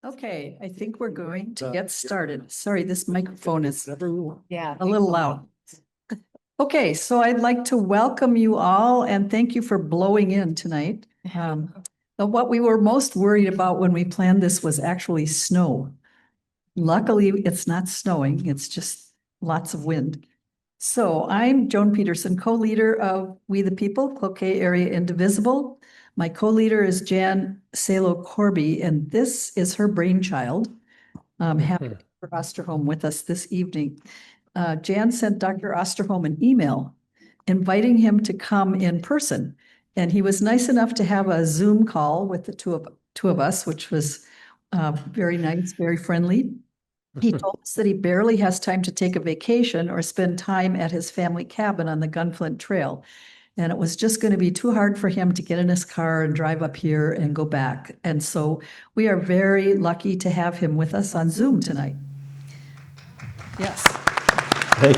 Okay, I think we're going to get started. Sorry, this microphone is a Yeah. little loud. Okay, so I'd like to welcome you all and thank you for blowing in tonight. But what we were most worried about when we planned this was actually snow. Luckily, it's not snowing, it's just lots of wind. So I'm Joan Peterson, co-leader of We the People, Cloquet Area Indivisible. My co-leader is Jan Salo Corby, and this is her brainchild. Happy for Osterholm with us this evening. Jan sent Dr. Osterholm an email inviting him to come in person. And he was nice enough to have a Zoom call with the two of us, which was very nice, very friendly. He told us that he barely has time to take a vacation or spend time at his family cabin on the Gunflint Trail. And it was just going to be too hard for him to get in his car and drive up here and go back. And so we are very lucky to have him with us on Zoom tonight. Yes. Hey.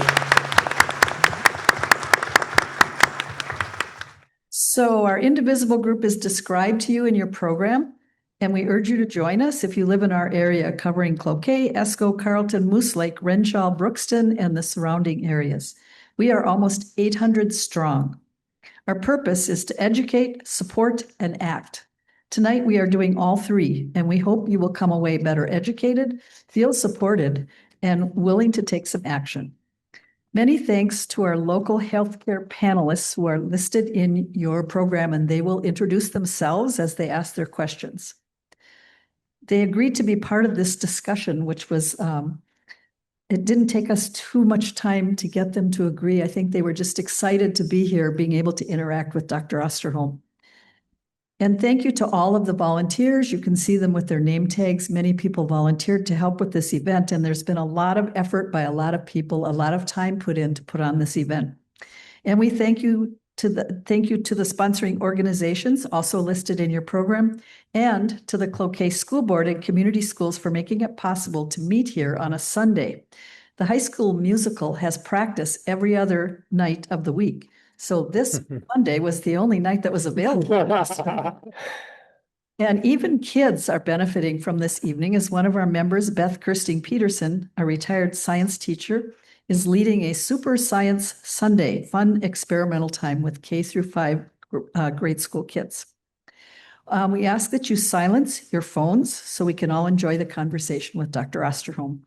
So our Indivisible group is described to you in your program, and we urge you to join us if you live in our area covering Cloquet, Esco, Carlton, Moose Lake, Renshaw, Brookston, and the surrounding areas. We are almost 800 strong. Our purpose is to educate, support, and act. Tonight, we are doing all three, and we hope you will come away better educated, feel supported, and willing to take some action. Many thanks to our local healthcare panelists who are listed in your program, and they will introduce themselves as they ask their questions. They agreed to be part of this discussion, which was, it didn't take us too much time to get them to agree. I think they were just excited to be here, being able to interact with Dr. Osterholm. And thank you to all of the volunteers. You can see them with their name tags. Many people volunteered to help with this event, and there's been a lot of effort by a lot of people, a lot of time put in to put on this event. And we thank you to the sponsoring organizations also listed in your program, and to the Cloquet School Board and community schools for making it possible to meet here on a Sunday. The high school musical has practice every other night of the week. So this Monday was the only night that was available. And even kids are benefiting from this evening, as one of our members, Beth Kirsting Peterson, a retired science teacher, is leading a Super Science Sunday, fun experimental time with K through 5 grade school kids. We ask that you silence your phones so we can all enjoy the conversation with Dr. Osterholm.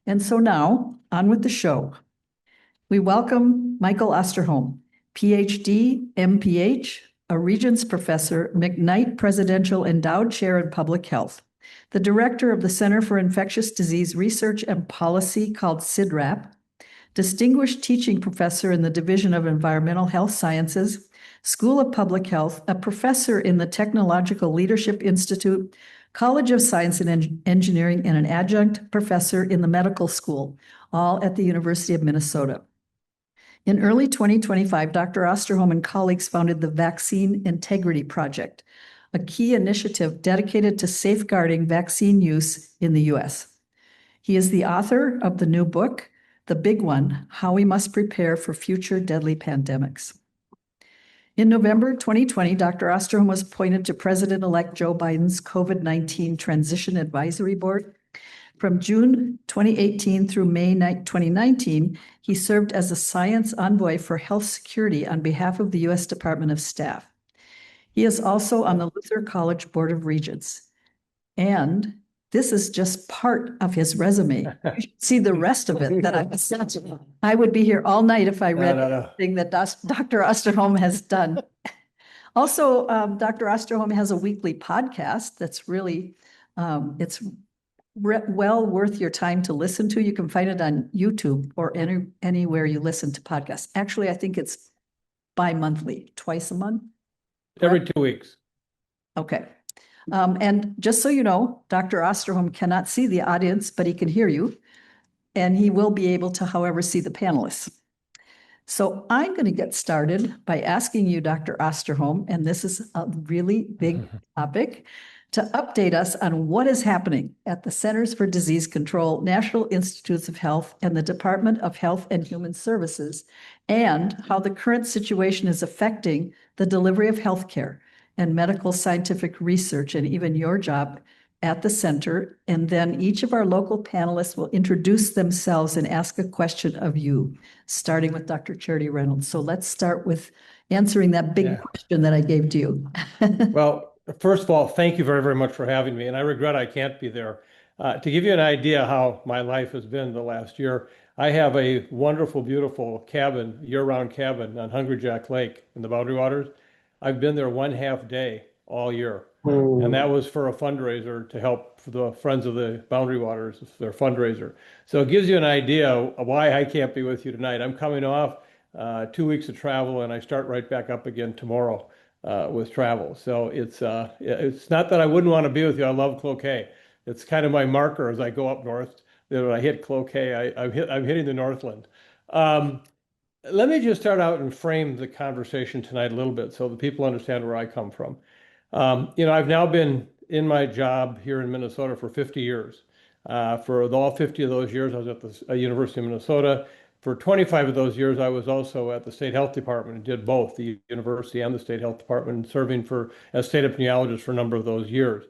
And so now, on with the show. We welcome Michael Osterholm, PhD, MPH, a Regents Professor, McKnight Presidential Endowed Chair in Public Health, the Director of the Center for Infectious Disease Research and Policy called CIDRAP, Distinguished Teaching Professor in the Division of Environmental Health Sciences, School of Public Health, a Professor in the Technological Leadership Institute, College of Science and Engineering, and an Adjunct Professor in the Medical School, all at the University of Minnesota. In early 2025, Dr. Osterholm and colleagues founded the Vaccine Integrity Project, a key initiative dedicated to safeguarding vaccine use in the U.S. He is the author of the new book, The Big One: How We Must Prepare for Future Deadly Pandemics. In November 2020, Dr. Osterholm was appointed to President-elect Joe Biden's COVID-19 Transition Advisory Board. From June 2018 through May 2019, he served as a science envoy for health security on behalf of the U.S. Department of Staff. He is also on the Luther College Board of Regents. And this is just part of his resume. You should see the rest of it that I've sent. I would be here all night if I read everything that Dr. Osterholm has done. Also, Dr. Osterholm has a weekly podcast that's really, it's well worth your time to listen to. You can find it on YouTube or anywhere you listen to podcasts. Actually, I think it's bi-monthly, twice a month. Every 2 weeks. Okay. And just so you know, Dr. Osterholm cannot see the audience, but he can hear you. And he will be able to, however, see the panelists. So I'm going to get started by asking you, Dr. Osterholm, and this is a really big topic, to update us on what is happening at the Centers for Disease Control, National Institutes of Health, and the Department of Health and Human Services, and how the current situation is affecting the delivery of healthcare and medical scientific research, and even your job at the center, and then each of our local panelists will introduce themselves and ask a question of you, starting with Dr. Charity Reynolds. So let's start with answering that big question that I gave to you. Well, first of all, thank you very, very much for having me. And I regret I can't be there. To give you an idea how my life has been the last year, I have a wonderful, beautiful cabin, year-round cabin on Hungry Jack Lake in the Boundary Waters. I've been there 1/2 day all year. And that was for a fundraiser to help for the Friends of the Boundary Waters, their fundraiser. So it gives you an idea of why I can't be with you tonight. I'm coming off 2 weeks of travel, and I start right back up again tomorrow with travel. So it's not that I wouldn't want to be with you. I love Cloquet. It's kind of my marker as I go up north. When I hit Cloquet, I'm hitting the Northland. Um, Let me just start out and frame the conversation tonight a little bit so that people understand where I come from. I've now been in my job here in Minnesota for 50 years. For all 50 of those years, I was at the University of Minnesota. For 25 of those years, I was also at the State Health Department and did both the university and the State Health Department, serving as state epidemiologist for a number of those years.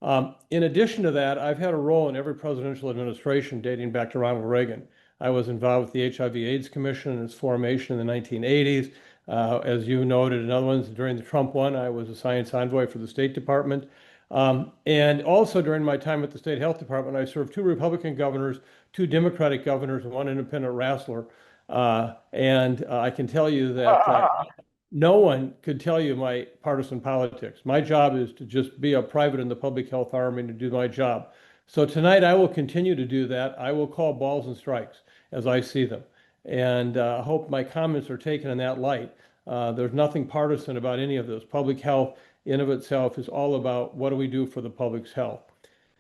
In addition to that, I've had a role in every presidential administration dating back to Ronald Reagan. I was involved with the HIV/AIDS Commission and its formation in the 1980s. As you noted, in other ones, during the Trump one, I was a science envoy for the State Department. And also during my time at the State Health Department, I served 2 Republican governors, 2 Democratic governors, and 1 independent wrestler. And I can tell you that no one could tell you my partisan politics. My job is to just be a private in the public health army and to do my job. So tonight I will continue to do that. I will call balls and strikes as I see them. And I hope my comments are taken in that light. There's nothing partisan about any of this. Public health in of itself is all about what do we do for the public's health.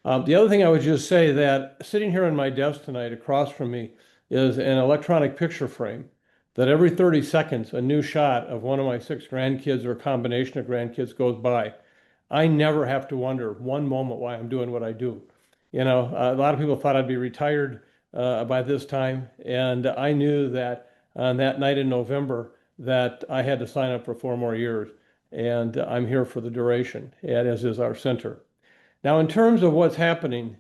The other thing I would just say that sitting here on my desk tonight across from me is an electronic picture frame that every 30 seconds a new shot of one of my 6 grandkids or a combination of grandkids goes by. I never have to wonder one moment why I'm doing what I do. A lot of people thought I'd be retired by this time, and I knew that on that night in November that I had to sign up for 4 more years, and I'm here for the duration, and as is our center. Now, in terms of what's happening,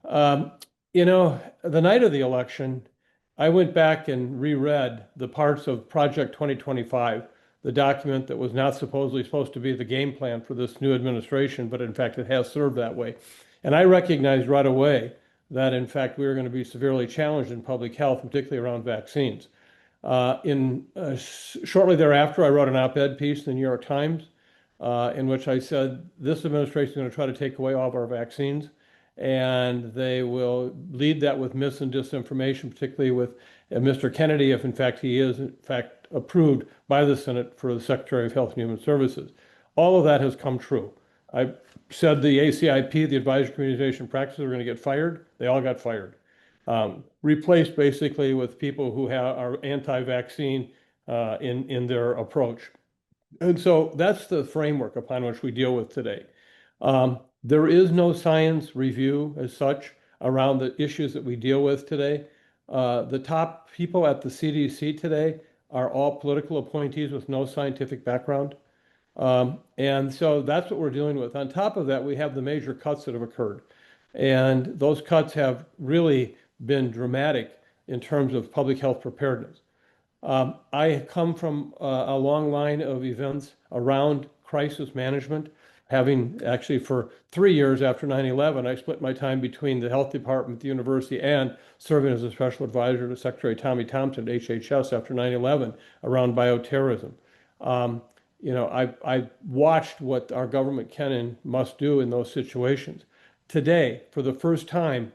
um, the night of the election, I went back and reread the parts of Project 2025, the document that was not supposed to be the game plan for this new administration, but in fact it has served that way. And I recognized right away that in fact we were going to be severely challenged in public health, particularly around vaccines. Shortly thereafter, I wrote an op-ed piece in the New York Times in which I said this administration is going to try to take away all of our vaccines, and they will lead that with mis and disinformation, particularly with Mr. Kennedy, if in fact he is in fact approved by the Senate for the Secretary of Health and Human Services. All of that has come true. I said the ACIP, the Advisory Communication Practices, are going to get fired. They all got fired. Replaced basically with people who are anti-vaccine in their approach. And so that's the framework upon which we deal with today. There is no science review as such around the issues that we deal with today. The top people at the CDC today are all political appointees with no scientific background. And so that's what we're dealing with. On top of that, we have the major cuts that have occurred. And those cuts have really been dramatic in terms of public health preparedness. I come from a long line of events around crisis management, having actually for 3 years after 9/11, I split my time between the health department, the university, and serving as a special advisor to Secretary Tommy Thompson at HHS after 9/11 around bioterrorism. I watched what our government can and must do in those situations. Today, for the first time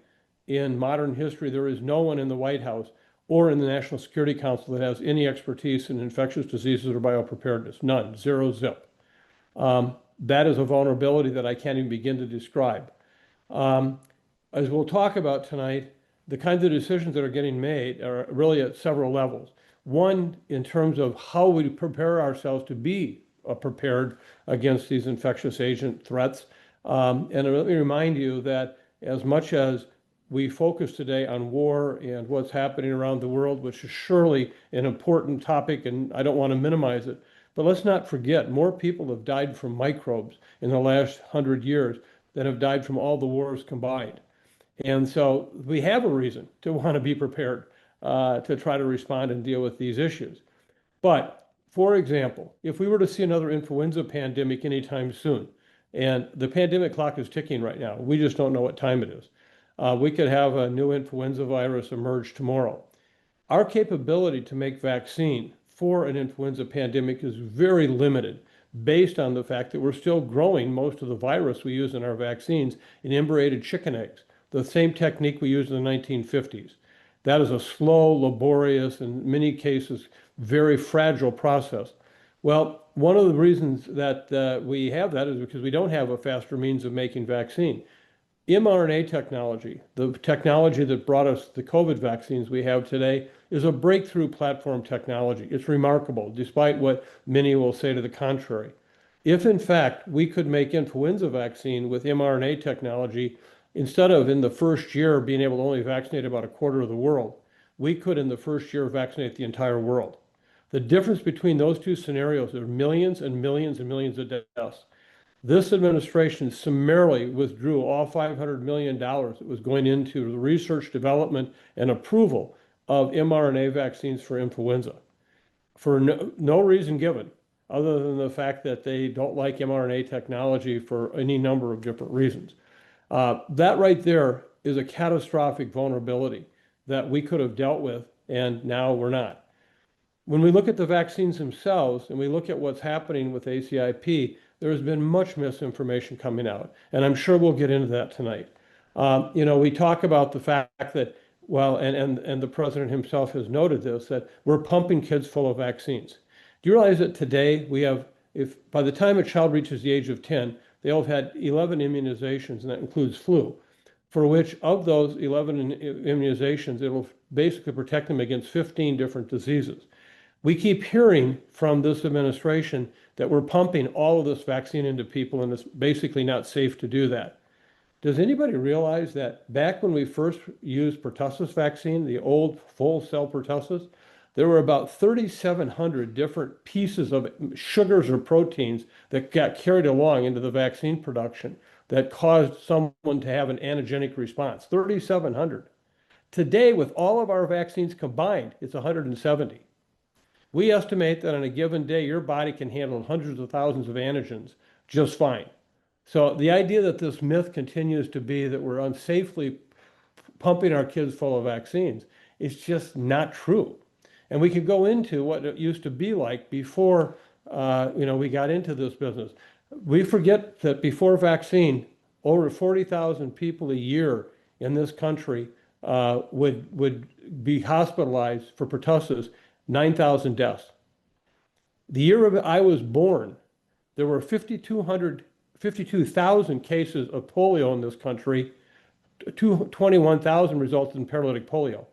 in modern history, there is no one in the White House or in the National Security Council that has any expertise in infectious diseases or biopreparedness. None, 0, zip. That is a vulnerability that I can't even begin to describe. As we'll talk about tonight, the kinds of decisions that are getting made are really at several levels. One, in terms of how we prepare ourselves to be prepared against these infectious agent threats. And let me remind you that as much as we focus today on war and what's happening around the world, which is surely an important topic, and I don't want to minimize it, but let's not forget, more people have died from microbes in the last 100 years that have died from all the wars combined. And so we have a reason to want to be prepared to try to respond and deal with these issues. But for example, if we were to see another influenza pandemic anytime soon, and the pandemic clock is ticking right now, we just don't know what time it is. We could have a new influenza virus emerge tomorrow. Our capability to make vaccine for an influenza pandemic is very limited based on the fact that we're still growing most of the virus we use in our vaccines in embryonated chicken eggs, the same technique we used in the 1950s. That is a slow, laborious, and in many cases, very fragile process. Well, one of the reasons that we have that is because we don't have a faster means of making vaccine. mRNA technology, the technology that brought us the COVID vaccines we have today, is a breakthrough platform technology. It's remarkable, despite what many will say to the contrary. If in fact we could make influenza vaccine with mRNA technology, instead of in the first year being able to only vaccinate about a quarter of the world, we could in the first year vaccinate the entire world. The difference between those two scenarios are millions and millions and millions of deaths. This administration summarily withdrew all $500 million that was going into the research, development, and approval of mRNA vaccines for influenza for no reason given, other than the fact that they don't like mRNA technology for any number of different reasons. That right there is a catastrophic vulnerability that we could have dealt with, and now we're not. When we look at the vaccines themselves and we look at what's happening with ACIP, there has been much misinformation coming out, and I'm sure we'll get into that tonight. We talk about the fact that, well, and the president himself has noted this, that we're pumping kids full of vaccines. Do you realize that today we have, if by the time a child reaches the age of 10, they'll have had 11 immunizations, and that includes flu, for which of those 11 immunizations, it will basically protect them against 15 different diseases. We keep hearing from this administration that we're pumping all of this vaccine into people, and it's basically not safe to do that. Does anybody realize that back when we first used pertussis vaccine, the old full cell pertussis, there were about 3,700 different pieces of sugars or proteins that got carried along into the vaccine production that caused someone to have an antigenic response? 3,700. Today, with all of our vaccines combined, it's 170. We estimate that on a given day, your body can handle hundreds of thousands of antigens just fine. So the idea that this myth continues to be that we're unsafely pumping our kids full of vaccines is just not true. And we could go into what it used to be like before we got into this business. We forget that before vaccine, over 40,000 people a year in this country would be hospitalized for pertussis, 9,000 deaths. The year I was born, there were 52,000 cases of polio in this country. 21,000 resulted in paralytic polio.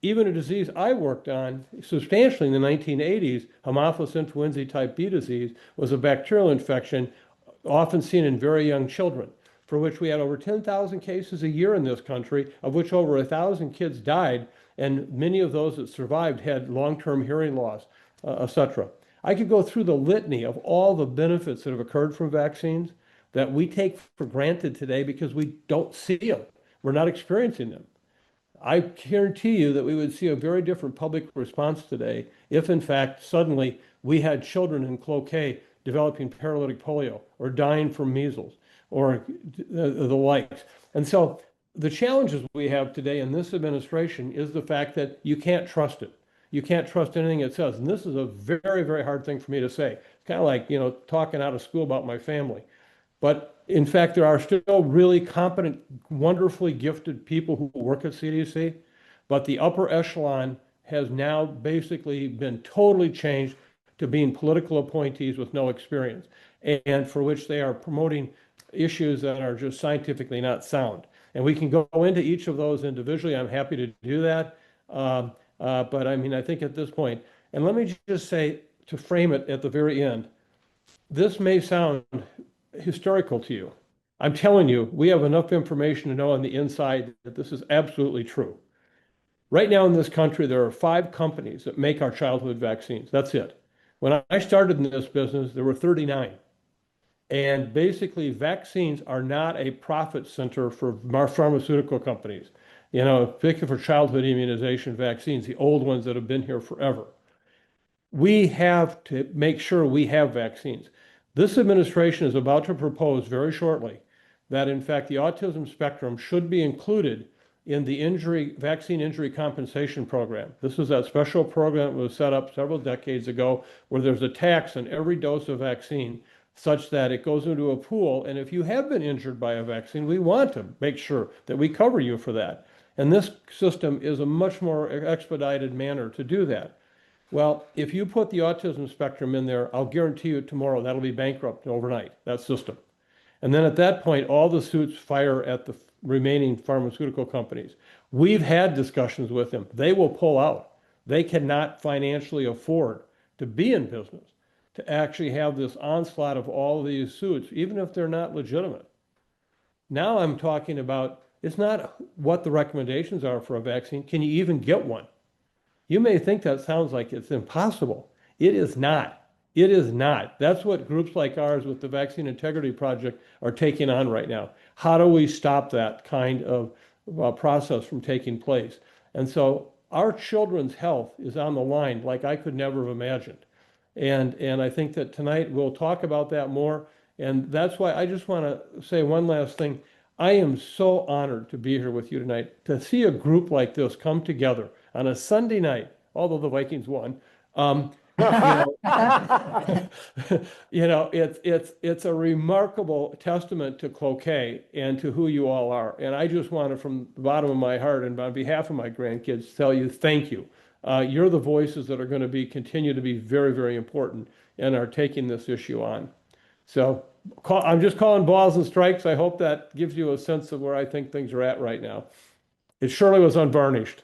Even a disease I worked on substantially in the 1980s, Haemophilus influenzae type B disease, was a bacterial infection often seen in very young children, for which we had over 10,000 cases a year in this country, of which over 1,000 kids died, and many of those that survived had long-term hearing loss, etc. I could go through the litany of all the benefits that have occurred from vaccines that we take for granted today because we don't see them. We're not experiencing them. I guarantee you that we would see a very different public response today if, in fact, suddenly we had children in Cloquet developing paralytic polio or dying from measles or the likes. And so the challenges we have today in this administration is the fact that you can't trust it. You can't trust anything it says. And this is a very, very hard thing for me to say. It's kind of like, talking out of school about my family. But in fact, there are still really competent, wonderfully gifted people who work at CDC, but the upper echelon has now basically been totally changed to being political appointees with no experience, and for which they are promoting issues that are just scientifically not sound. And we can go into each of those individually. I'm happy to do that. But I mean, I think at this point, and let me just say, to frame it at the very end, this may sound historical to you. I'm telling you, we have enough information to know on the inside that this is absolutely true. Right now in this country, there are 5 companies that make our childhood vaccines. That's it. When I started in this business, there were 39. And basically, vaccines are not a profit center for pharmaceutical companies. You know, particularly for childhood immunization vaccines, the old ones that have been here forever. We have to make sure we have vaccines. This administration is about to propose very shortly that, in fact, the autism spectrum should be included in the vaccine injury compensation program. This is that special program that was set up several decades ago where there's a tax on every dose of vaccine such that it goes into a pool. And if you have been injured by a vaccine, we want to make sure that we cover you for that. And this system is a much more expedited manner to do that. Well, if you put the autism spectrum in there, I'll guarantee you tomorrow that'll be bankrupt overnight, that system. And then at that point, all the suits fire at the remaining pharmaceutical companies. We've had discussions with them. They will pull out. They cannot financially afford to be in business, to actually have this onslaught of all these suits, even if they're not legitimate. Now I'm talking about, it's not what the recommendations are for a vaccine. Can you even get one? You may think that sounds like it's impossible. It is not. It is not. That's what groups like ours with the Vaccine Integrity Project are taking on right now. How do we stop that kind of process from taking place? And so our children's health is on the line like I could never have imagined. And I think that tonight we'll talk about that more. And that's why I just want to say one last thing. I am so honored to be here with you tonight, to see a group like this come together on a Sunday night, although the Vikings won. You know, it's a remarkable testament to Cloquet and to who you all are. And I just want to, from the bottom of my heart and on behalf of my grandkids, tell you thank you. You're the voices that are going to continue to be very, very important and are taking this issue on. So I'm just calling balls and strikes. I hope that gives you a sense of where I think things are at right now. It surely was unvarnished.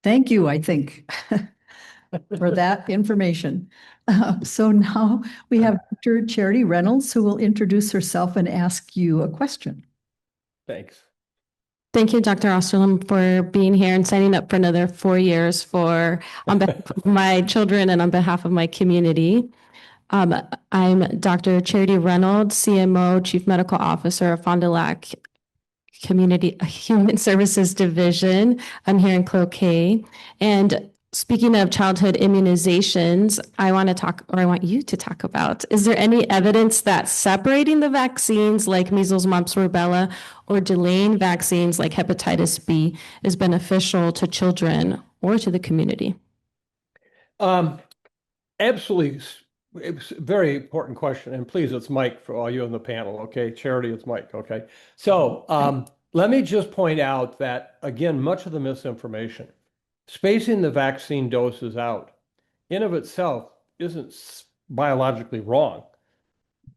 Thank you, I think, for that information. So now we have Dr. Charity Reynolds, who will introduce herself and ask you a question. Thanks. Thank you, Dr. Osterholm, for being here and signing up for another 4 years on behalf of my children and on behalf of my community. I'm Dr. Charity Reynolds, CMO, Chief Medical Officer of Fond du Lac Community Human Services Division. I'm here in Cloquet. And speaking of childhood immunizations, I want you to talk about, is there any evidence that separating the vaccines like measles, mumps, rubella, or delaying vaccines like hepatitis B is beneficial to children or to the community? Absolutely. It's a very important question. And please, it's Mike for all you on the panel, okay? Charity, it's Mike, okay? So let me just point out that, again, much of the misinformation, spacing the vaccine doses out in of itself isn't biologically wrong.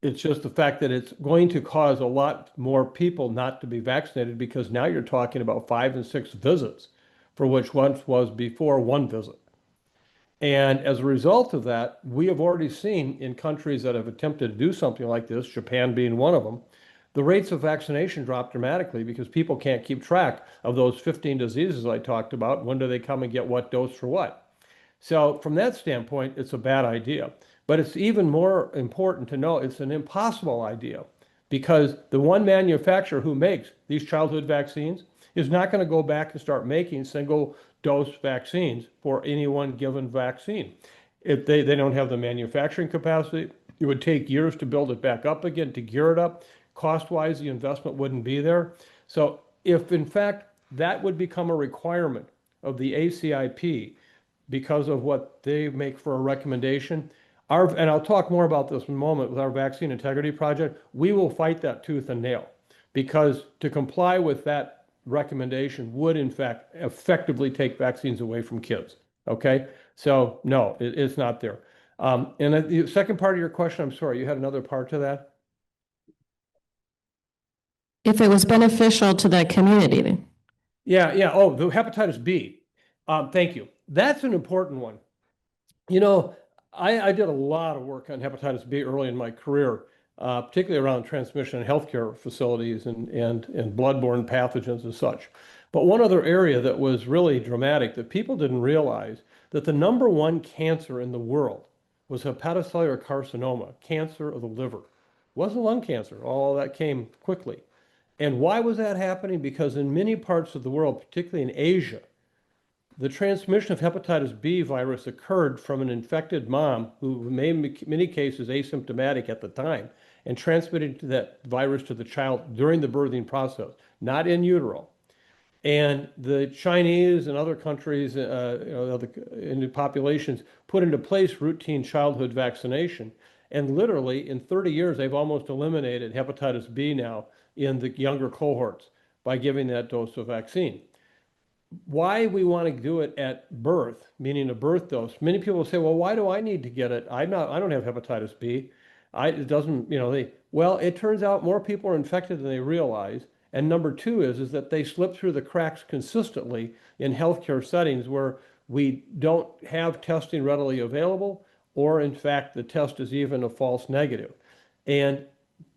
It's just the fact that it's going to cause a lot more people not to be vaccinated because now you're talking about 5 and 6 visits, for which once was before 1 visit. And as a result of that, we have already seen in countries that have attempted to do something like this, Japan being one of them, the rates of vaccination drop dramatically because people can't keep track of those 15 diseases I talked about. When do they come and get what dose for what? So from that standpoint, it's a bad idea. But it's even more important to know it's an impossible idea because the one manufacturer who makes these childhood vaccines is not going to go back and start making single dose vaccines for any one given vaccine. If they don't have the manufacturing capacity, it would take years to build it back up again, to gear it up. Cost-wise, the investment wouldn't be there. So if in fact that would become a requirement of the ACIP because of what they make for a recommendation, and I'll talk more about this in a moment with our Vaccine Integrity Project, we will fight that tooth and nail because to comply with that recommendation would in fact effectively take vaccines away from kids. Okay, so no, it's not there. And the second part of your question, I'm sorry, you had another part to that? If it was beneficial to the community. Yeah. Oh, the hepatitis B. Thank you. That's an important one. You know, I did a lot of work on hepatitis B early in my career, particularly around transmission in healthcare facilities and bloodborne pathogens and such. But one other area that was really dramatic that people didn't realize that the #1 cancer in the world, was hepatocellular carcinoma, cancer of the liver. It wasn't lung cancer. All that came quickly. And why was that happening? Because in many parts of the world, particularly in Asia, the transmission of hepatitis B virus occurred from an infected mom who in many cases asymptomatic at the time and transmitted that virus to the child during the birthing process, not in utero. And the Chinese and other countries, in the populations, put into place routine childhood vaccination. And literally, in 30 years, they've almost eliminated hepatitis B now in the younger cohorts by giving that dose of vaccine. Why we want to do it at birth, meaning a birth dose. Many people say, well, why do I need to get it? I don't have hepatitis B. It doesn't, well, it turns out more people are infected than they realize. And number two is that they slip through the cracks consistently in healthcare settings where we don't have testing readily available, or in fact, the test is even a false negative. And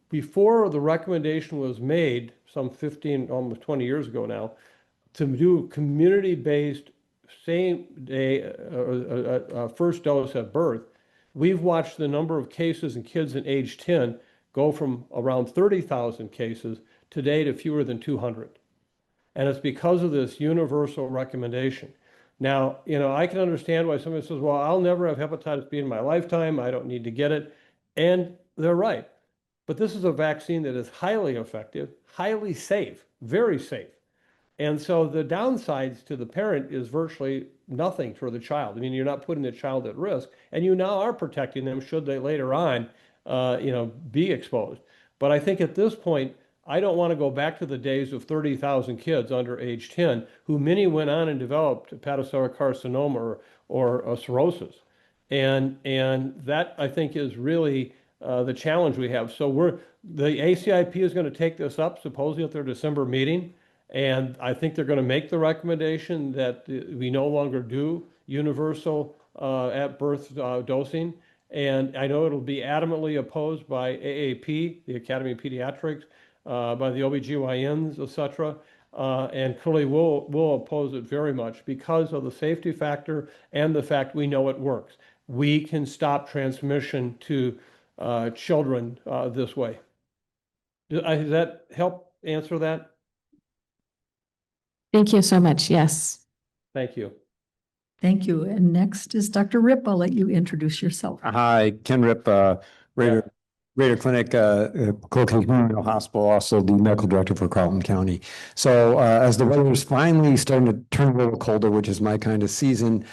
before the recommendation was made, some 15, almost 20 years ago now, to do community-based same day first dose at birth, we've watched the number of cases in kids in age 10 go from around 30,000 cases today to fewer than 200. And it's because of this universal recommendation. Now, I can understand why somebody says, well, I'll never have hepatitis B in my lifetime. I don't need to get it. And they're right. But this is a vaccine that is highly effective, highly safe, very safe. And so the downsides to the parent is virtually nothing for the child. I mean, you're not putting the child at risk, and you now are protecting them should they later on, be exposed. But I think at this point, I don't want to go back to the days of 30,000 kids under age 10, who many went on and developed hepatocellular carcinoma or cirrhosis. And that, I think, is really the challenge we have. So the ACIP is going to take this up supposedly at their December meeting. And I think they're going to make the recommendation that we no longer do universal at birth dosing. And I know it'll be adamantly opposed by AAP, the Academy of Pediatrics, by the OBGYNs, et cetera. And clearly we'll oppose it very much because of the safety factor and the fact we know it works. We can stop transmission to children this way. Does that help answer that? Thank you so much. Yes. Thank you. Thank you. And next is Dr. Rip. I'll let you introduce yourself. Hi, Ken Rip, Raider Clinic, Cloquet Memorial Hospital, also the medical director for Carleton County. So as the weather is finally starting to turn a little colder, which is my kind of season,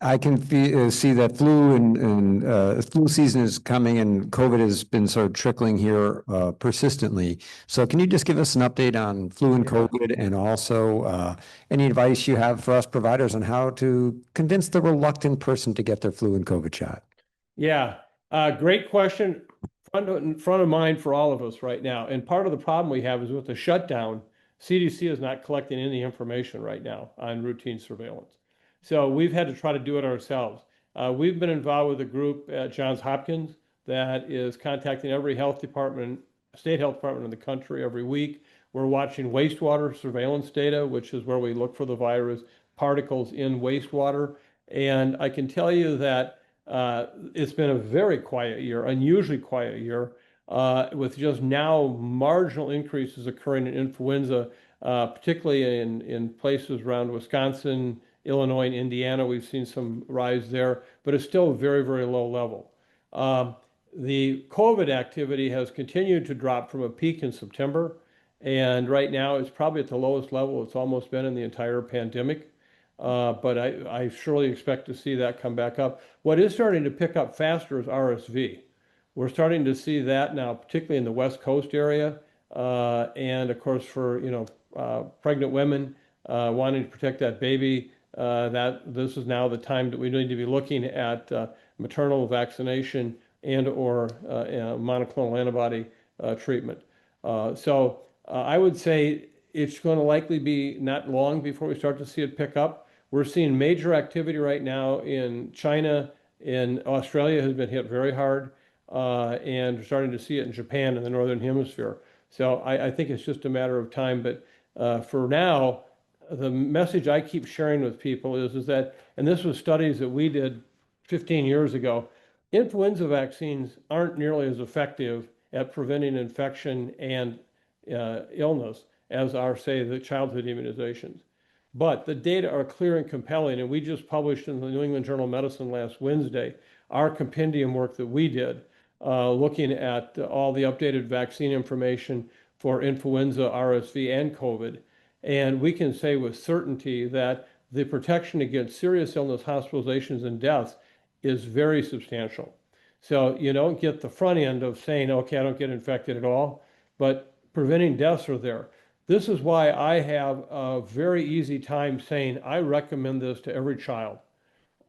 I can see that flu and flu season is coming, and COVID has been sort of trickling here persistently. So can you just give us an update on flu and COVID, and also any advice you have for us providers on how to convince the reluctant person to get their flu and COVID shot? Yeah, great question. Front of mind for all of us right now. And part of the problem we have is with the shutdown, CDC is not collecting any information right now on routine surveillance. So we've had to try to do it ourselves. We've been involved with a group at Johns Hopkins that is contacting every health department, state health department in the country every week. We're watching wastewater surveillance data, which is where we look for the virus particles in wastewater. And I can tell you that it's been a very quiet year, unusually quiet year, with just now marginal increases occurring in influenza, particularly in places around Wisconsin, Illinois, and Indiana. We've seen some rise there, but it's still very, very low level. The COVID activity has continued to drop from a peak in September, and right now it's probably at the lowest level it's almost been in the entire pandemic. But I surely expect to see that come back up. What is starting to pick up faster is RSV. We're starting to see that now, particularly in the West Coast area, and of course for pregnant women wanting to protect that baby. That this is now the time that we need to be looking at maternal vaccination and or monoclonal antibody treatment. So I would say it's going to likely be not long before we start to see it pick up. We're seeing major activity right now in China, in Australia has been hit very hard, and we're starting to see it in Japan in the Northern Hemisphere. So I think it's just a matter of time. But for now, the message I keep sharing with people is that, and this was studies that we did 15 years ago, influenza vaccines aren't nearly as effective at preventing infection and illness as are, say, the childhood immunizations. But the data are clear and compelling, and we just published in the New England Journal of Medicine last Wednesday our compendium work that we did, looking at all the updated vaccine information for influenza, RSV, and COVID. And we can say with certainty that the protection against serious illness, hospitalizations, and deaths is very substantial. So you don't get the front end of saying, okay, I don't get infected at all, but preventing deaths are there. This is why I have a very easy time saying I recommend this to every child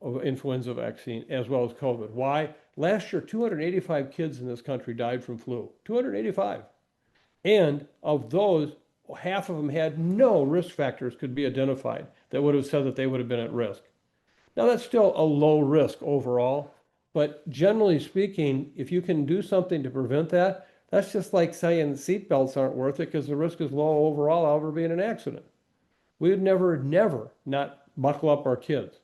of influenza vaccine as well as COVID. Why? Last year, 285 kids in this country died from flu. 285. And of those, half of them had no risk factors could be identified that would have said that they would have been at risk. Now, that's still a low risk overall, but generally speaking, if you can do something to prevent that, that's just like saying seatbelts aren't worth it because the risk is low overall of ever being an accident. We would never not buckle up our kids.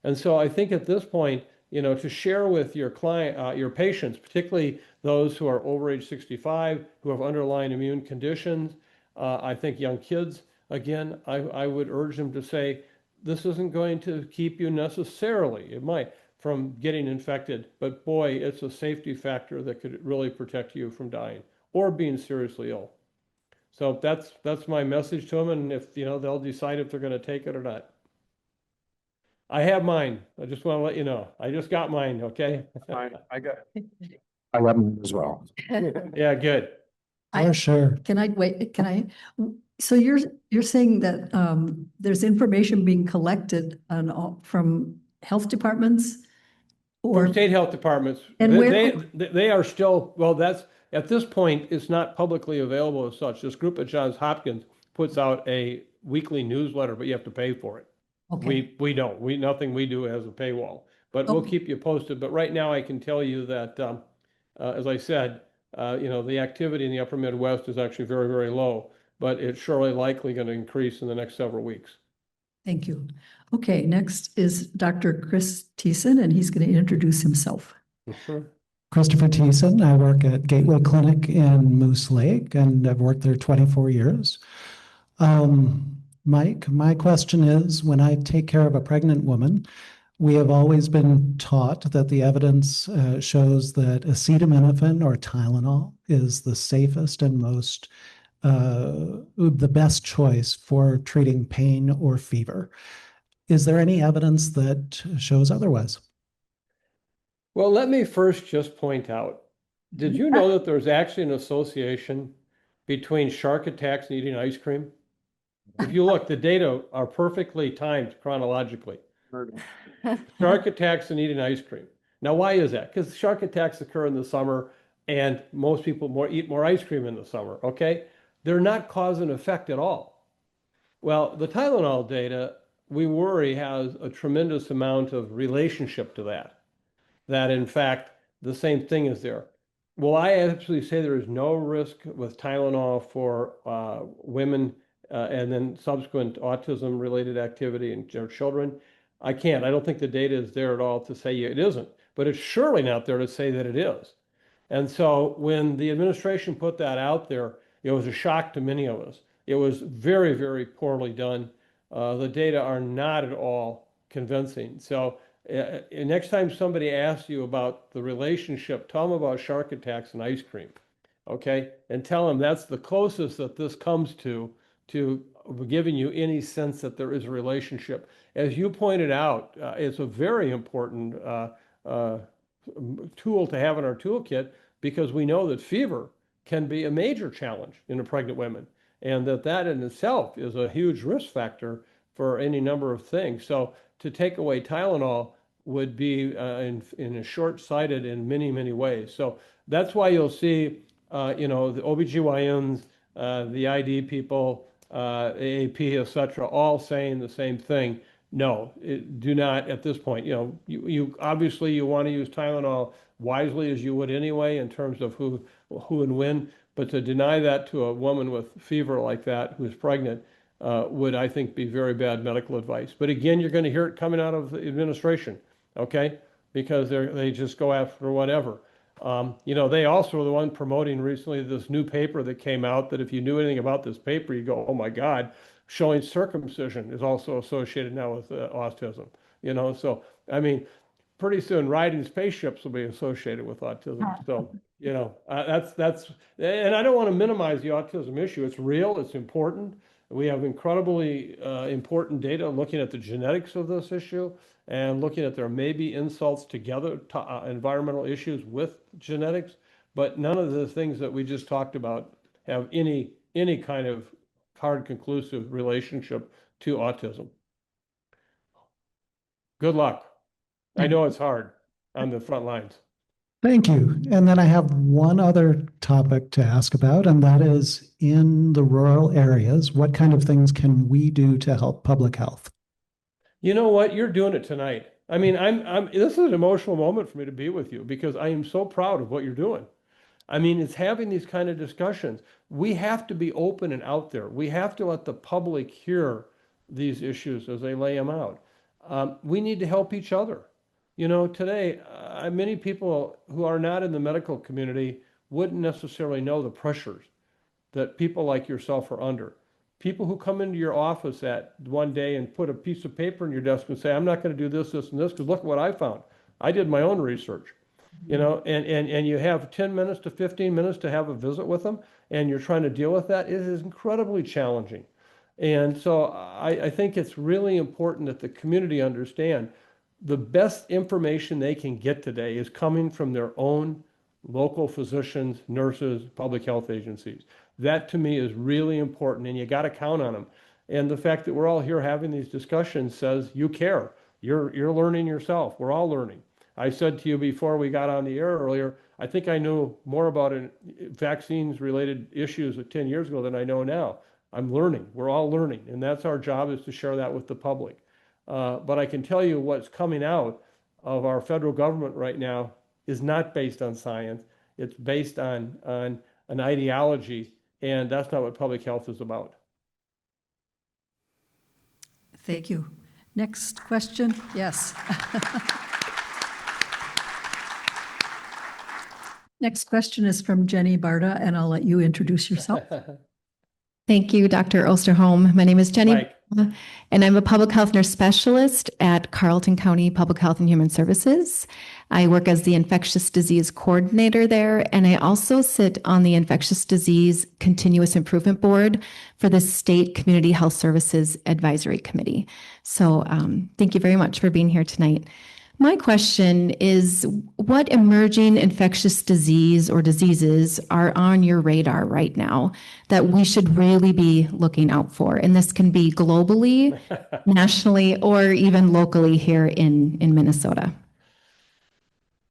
And so I think at this point, to share with your client, your patients, particularly those who are over age 65, who have underlying immune conditions, I think young kids, again, I would urge them to say, this isn't going to keep you necessarily, it might, from getting infected, but boy, it's a safety factor that could really protect you from dying or being seriously ill. So that's my message to them, and if they'll decide if they're going to take it or not. I have mine. I just want to let you know. I just got mine. Okay. I got mine as well. Yeah, good. I- Sure. Can I wait? So you're saying that there's information being collected from health departments or From state health departments, And they are still, well, that's at this point, it's not publicly available as such. This group at Johns Hopkins puts out a weekly newsletter, but you have to pay for it. okay, We don't. Nothing we do has a paywall, but we'll Okay. keep you posted. But right now, I can tell you that, as I said, the activity in the upper Midwest is actually very, very low, but it's surely likely going to increase in the next several weeks. thank you. Okay, next is Dr. Chris Thiessen, and he's going to introduce himself. Christopher Thiessen. I work at Gateway Clinic in Moose Lake, and I've worked there 24 years. Mike, my question is, when I take care of a pregnant woman, we have always been taught that the evidence shows that acetaminophen or Tylenol is the safest and the best choice for treating pain or fever. Is there any evidence that shows otherwise? Well, let me first just point out, did you know that there's actually an association between shark attacks and eating ice cream? If you look, the data are perfectly timed chronologically. Shark attacks and eating ice cream. Now, why is that? Because shark attacks occur in the summer and most people eat more ice cream in the summer, okay? They're not cause and effect at all. Well, the Tylenol data, we worry, has a tremendous amount of relationship to that in fact, the same thing is there. Well, I absolutely say there is no risk with Tylenol for women and then subsequent autism-related activity in their children. I don't think the data is there at all to say it isn't, but it's surely not there to say that it is. And so when the administration put that out there, it was a shock to many of us. It was very, very poorly done. The data are not at all convincing. So next time somebody asks you about the relationship, tell them about shark attacks and ice cream, okay? And tell them that's the closest that this comes to giving you any sense that there is a relationship. As you pointed out, it's a very important tool to have in our toolkit because we know that fever can be a major challenge in pregnant women, and that in itself is a huge risk factor for any number of things. So to take away Tylenol would be in a short-sighted in many, many ways. So that's why you'll see, the OBGYNs, the ID people, AAP, et cetera, all saying the same thing. No, do not at this point. You obviously you want to use Tylenol wisely as you would anyway in terms of who and when, but to deny that to a woman with fever like that who's pregnant would, I think, be very bad medical advice. But again, you're going to hear it coming out of the administration, okay? because they just go after whatever. They also were the one promoting recently this new paper that came out that if you knew anything about this paper, you go, oh my God, showing circumcision is also associated now with autism. So I mean, pretty soon riding spaceships will be associated with autism. So, and I don't want to minimize the autism issue. It's real, it's important. We have incredibly important data looking at the genetics of this issue and looking at there may be insults together to environmental issues with genetics, but none of the things that we just talked about have any kind of hard conclusive relationship to autism. Good luck. I know it's hard on the front lines. Thank you. And then I have one other topic to ask about, and that is in the rural areas, what kind of things can we do to help public health? You know what? You're doing it tonight. I mean, this is an emotional moment for me to be with you because I am so proud of what you're doing. I mean, it's having these kind of discussions. We have to be open and out there. We have to let the public hear these issues as they lay them out. We need to help each other. Today, many people who are not in the medical community wouldn't necessarily know the pressures that people like yourself are under. People who come into your office at one day and put a piece of paper in your desk and say, I'm not going to do this, this, and this, because look what I found. I did my own research, and you have 10 minutes to 15 minutes to have a visit with them, and you're trying to deal with that. It is incredibly challenging. And so I think it's really important that the community understand the best information they can get today is coming from their own local physicians, nurses, public health agencies. That to me is really important, and you got to count on them. And the fact that we're all here having these discussions says you care. You're learning yourself. We're all learning. I said to you before we got on the air earlier, I think I knew more about vaccines related issues 10 years ago than I know now. I'm learning. We're all learning, and that's our job, is to share that with the public. But I can tell you what's coming out of our federal government right now is not based on science. It's based on an ideology, and that's not what public health is about. Thank you. Next question. Yes. Next question is from Jenny Barta, and I'll let you introduce yourself. Thank you, Dr. Osterholm. My name is Jenny, Mike. and I'm a public health nurse specialist at Carleton County Public Health and Human Services. I work as the infectious disease coordinator there, and I also sit on the Infectious Disease Continuous Improvement Board for the State Community Health Services Advisory Committee. So thank you very much for being here tonight. My question is, what emerging infectious disease or diseases are on your radar right now that we should really be looking out for? And this can be globally, nationally, or even locally here in Minnesota.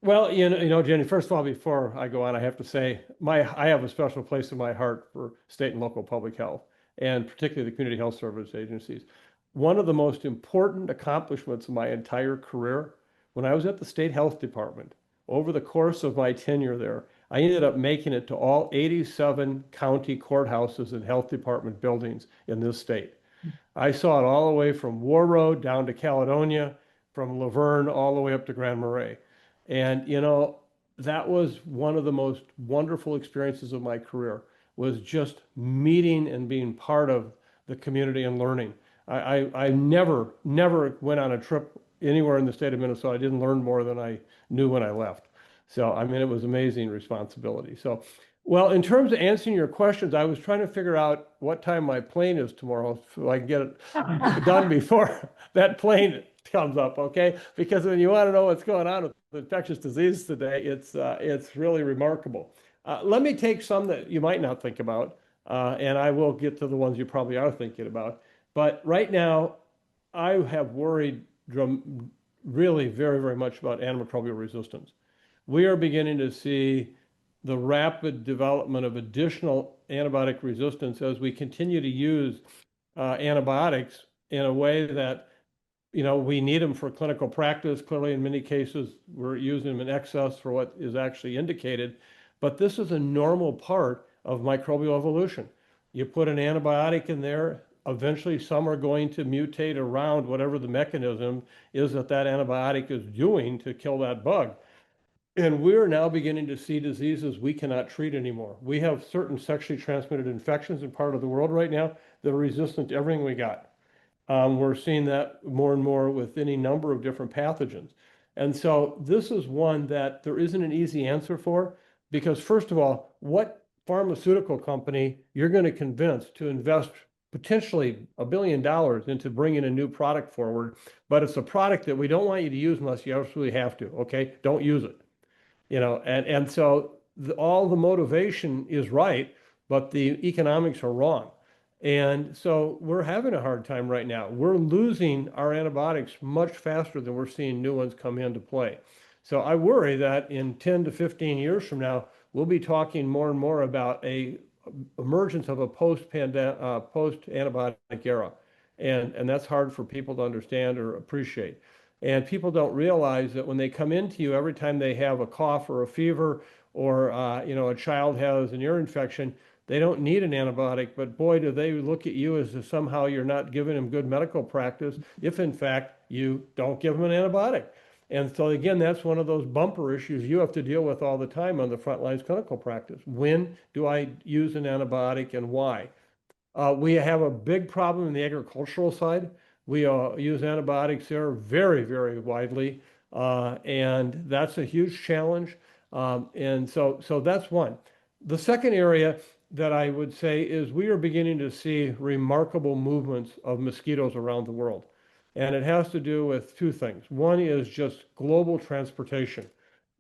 Well, Jenny, first of all, before I go on, I have to say I have a special place in my heart for state and local public health, and particularly the community health service agencies. One of the most important accomplishments of my entire career, when I was at the state health department, over the course of my tenure there, I ended up making it to all 87 county courthouses and health department buildings in this state. I saw it all the way from War Road down to Caledonia, from Laverne all the way up to Grand Marais. And, that was one of the most wonderful experiences of my career, was just meeting and being part of the community and learning. I never went on a trip anywhere in the state of Minnesota. I didn't learn more than I knew when I left. So, I mean, it was amazing responsibility. So, well, in terms of answering your questions, I was trying to figure out what time my plane is tomorrow so I can get it done before that plane comes up, okay? Because when you want to know what's going on with infectious disease today, it's really remarkable. Let me take some that you might not think about, and I will get to the ones you probably are thinking about. But right now, I have worried really very, very much about antimicrobial resistance. We are beginning to see the rapid development of additional antibiotic resistance as we continue to use antibiotics in a way that, we need them for clinical practice. Clearly, in many cases, we're using them in excess for what is actually indicated. But this is a normal part of microbial evolution. You put an antibiotic in there, eventually some are going to mutate around whatever the mechanism is that that antibiotic is doing to kill that bug. And we're now beginning to see diseases we cannot treat anymore. We have certain sexually transmitted infections in part of the world right now that are resistant to everything we got. We're seeing that more and more with any number of different pathogens. And so this is one that there isn't an easy answer for, because first of all, what pharmaceutical company you're going to convince to invest potentially $1 billion into bringing a new product forward, but it's a product that we don't want you to use unless you absolutely have to, okay? Don't use it. And so all the motivation is right, but the economics are wrong. And so we're having a hard time right now. We're losing our antibiotics much faster than we're seeing new ones come into play. So I worry that in 10 to 15 years from now, we'll be talking more and more about a emergence of a post-antibiotic era. And that's hard for people to understand or appreciate. And people don't realize that when they come into you, every time they have a cough or a fever, or a child has an ear infection, they don't need an antibiotic, but boy, do they look at you as if somehow you're not giving them good medical practice if in fact you don't give them an antibiotic. And so again, that's one of those bumper issues you have to deal with all the time on the front lines clinical practice. When do I use an antibiotic and why? We have a big problem in the agricultural side. We use antibiotics there very, very widely, and that's a huge challenge. And so that's one. The second area that I would say is we are beginning to see remarkable movements of mosquitoes around the world. And it has to do with two things. One is just global transportation.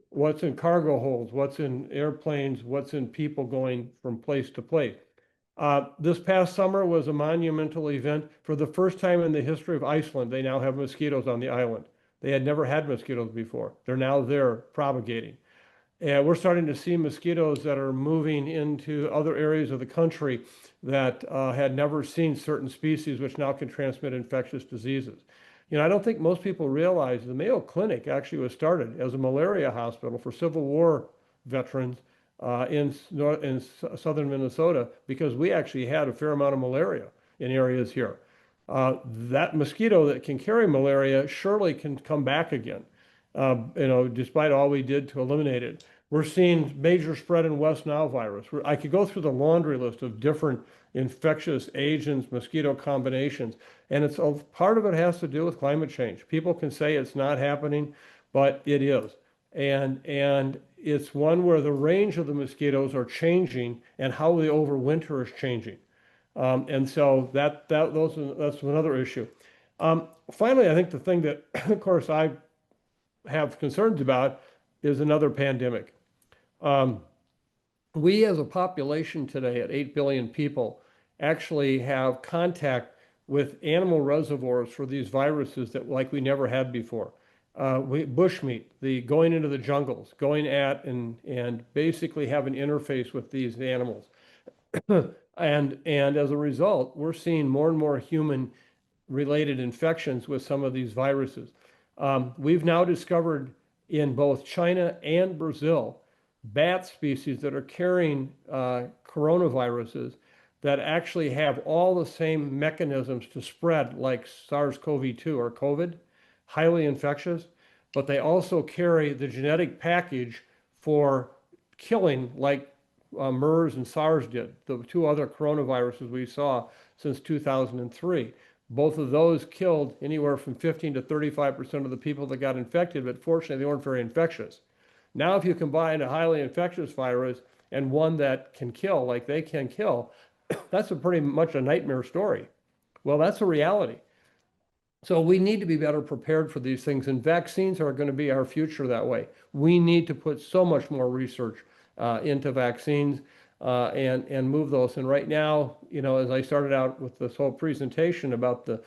What's in cargo holds, what's in airplanes, what's in people going from place to place. This past summer was a monumental event. For the first time in the history of Iceland, they now have mosquitoes on the island. They had never had mosquitoes before. They're now there propagating. And we're starting to see mosquitoes that are moving into other areas of the country that had never seen certain species, which now can transmit infectious diseases. I don't think most people realize the Mayo Clinic actually was started as a malaria hospital for Civil War veterans in southern Minnesota, because we actually had a fair amount of malaria in areas here. That mosquito that can carry malaria surely can come back again, despite all we did to eliminate it. We're seeing major spread in West Nile virus. I could go through the laundry list of different infectious agents, mosquito combinations, and part of it has to do with climate change. People can say it's not happening, but it is. And it's one where the range of the mosquitoes are changing and how they overwinter is changing. And so that's another issue. Finally, I think the thing that, of course, I have concerns about is another pandemic. We as a population today at 8 billion people actually have contact with animal reservoirs for these viruses that like we never had before. Bushmeat, the going into the jungles, going at and basically have an interface with these animals. And as a result, we're seeing more and more human related infections with some of these viruses. We've now discovered in both China and Brazil bat species that are carrying coronaviruses that actually have all the same mechanisms to spread like SARS-CoV-2 or COVID, highly infectious, but they also carry the genetic package for killing like MERS and SARS did, the two other coronaviruses we saw since 2003. Both of those killed anywhere from 15 to 35% of the people that got infected, but fortunately they weren't very infectious. Now, if you combine a highly infectious virus and one that can kill like they can kill, that's pretty much a nightmare story. Well, that's a reality. So we need to be better prepared for these things, and vaccines are going to be our future that way. We need to put so much more research into vaccines and move those. And right now, as I started out with this whole presentation about the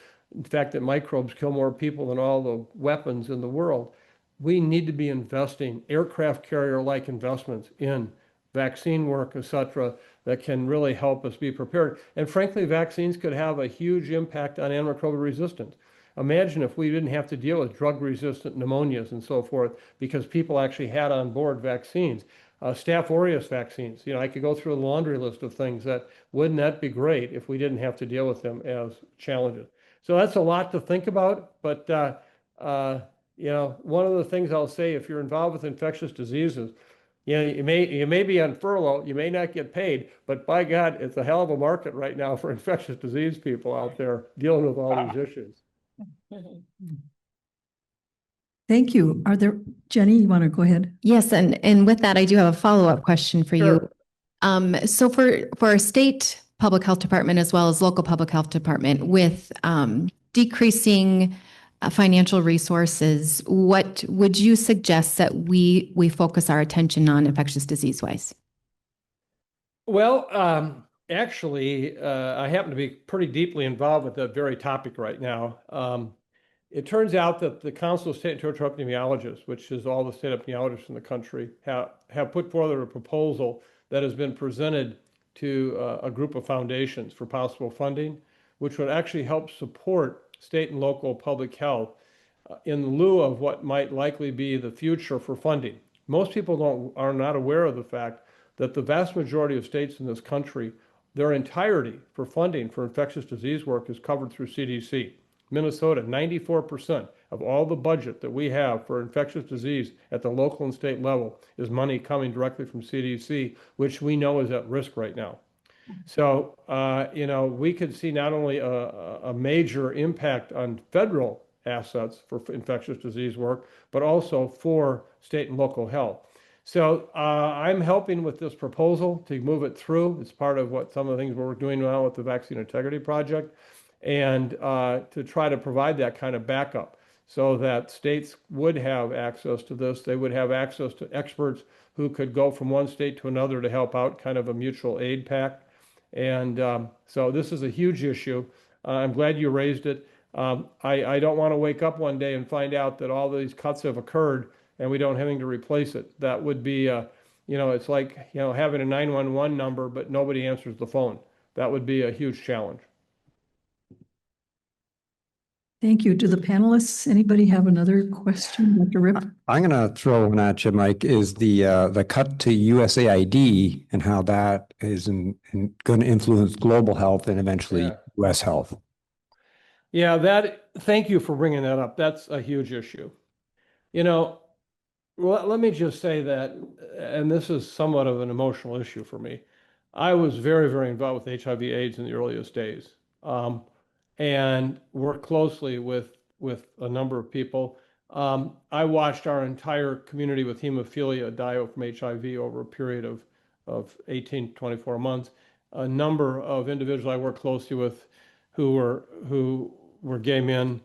fact that microbes kill more people than all the weapons in the world, we need to be investing aircraft carrier-like investments in vaccine work, et cetera, that can really help us be prepared. And frankly, vaccines could have a huge impact on antimicrobial resistance. Imagine if we didn't have to deal with drug-resistant pneumonias and so forth because people actually had on board vaccines. Staph aureus vaccines. I could go through a laundry list of things that wouldn't that be great if we didn't have to deal with them as challenges. So that's a lot to think about. But one of the things I'll say, if you're involved with infectious diseases, you may be on furlough, you may not get paid, but by God, it's a hell of a market right now for infectious disease people out there dealing with all these issues. Thank you. Jenny, you want to go ahead? Yes, and with that, I do have a follow-up question for you. So for our state public health department as well as local public health department, with decreasing financial resources, what would you suggest that we focus our attention on infectious disease-wise? Well, actually, I happen to be pretty deeply involved with that very topic right now. It turns out that the Council of State and Territorial Epidemiologists, which is all the state epidemiologists in the country, have put forward a proposal that has been presented to a group of foundations for possible funding, which would actually help support state and local public health in lieu of what might likely be the future for funding. Most people are not aware of the fact that the vast majority of states in this country, their entirety for funding for infectious disease work is covered through CDC. Minnesota, 94% of all the budget that we have for infectious disease at the local and state level is money coming directly from CDC, which we know is at risk right now. So, we could see not only a major impact on federal assets for infectious disease work, but also for state and local health. So I'm helping with this proposal to move it through. It's part of what some of the things we're doing now with the Vaccine Integrity Project, and to try to provide that kind of backup so that states would have access to this. They would have access to experts who could go from one state to another to help out, kind of a mutual aid pact. And so this is a huge issue. I'm glad you raised it. I don't want to wake up one day and find out that all these cuts have occurred and we don't have anything to replace it. That would be, it's like, having a 911 number, but nobody answers the phone. That would be a huge challenge. Thank you. Do the panelists, anybody have another question, Dr. Rip? I'm going to throw one at you, Mike, is the cut to USAID and how that is going to influence global health and eventually U.S. health. Yeah, thank you for bringing that up. That's a huge issue. Let me just say that, and this is somewhat of an emotional issue for me. I was very, very involved with HIV/AIDS in the earliest days. And worked closely with a number of people. I watched our entire community with hemophilia die from HIV over a period of 18 to 24 months. A number of individuals I worked closely with who were gay men.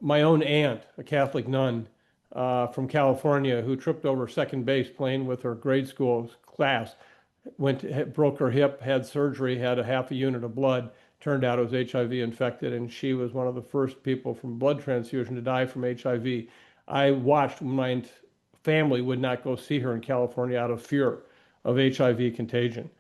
My own aunt, a Catholic nun from California, who tripped over second base playing with her grade school class, broke her hip, had surgery, had a half a unit of blood. Turned out it was HIV infected, and she was one of the first people from blood transfusion to die from HIV. I watched when my family would not go see her in California out of fear of HIV contagion.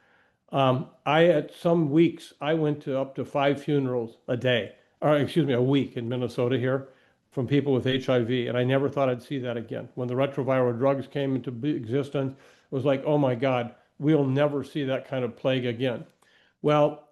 At some weeks, I went to up to 5 funerals a week in Minnesota here from people with HIV, and I never thought I'd see that again. When the retroviral drugs came into existence, it was like, oh my God, we'll never see that kind of plague again. Well,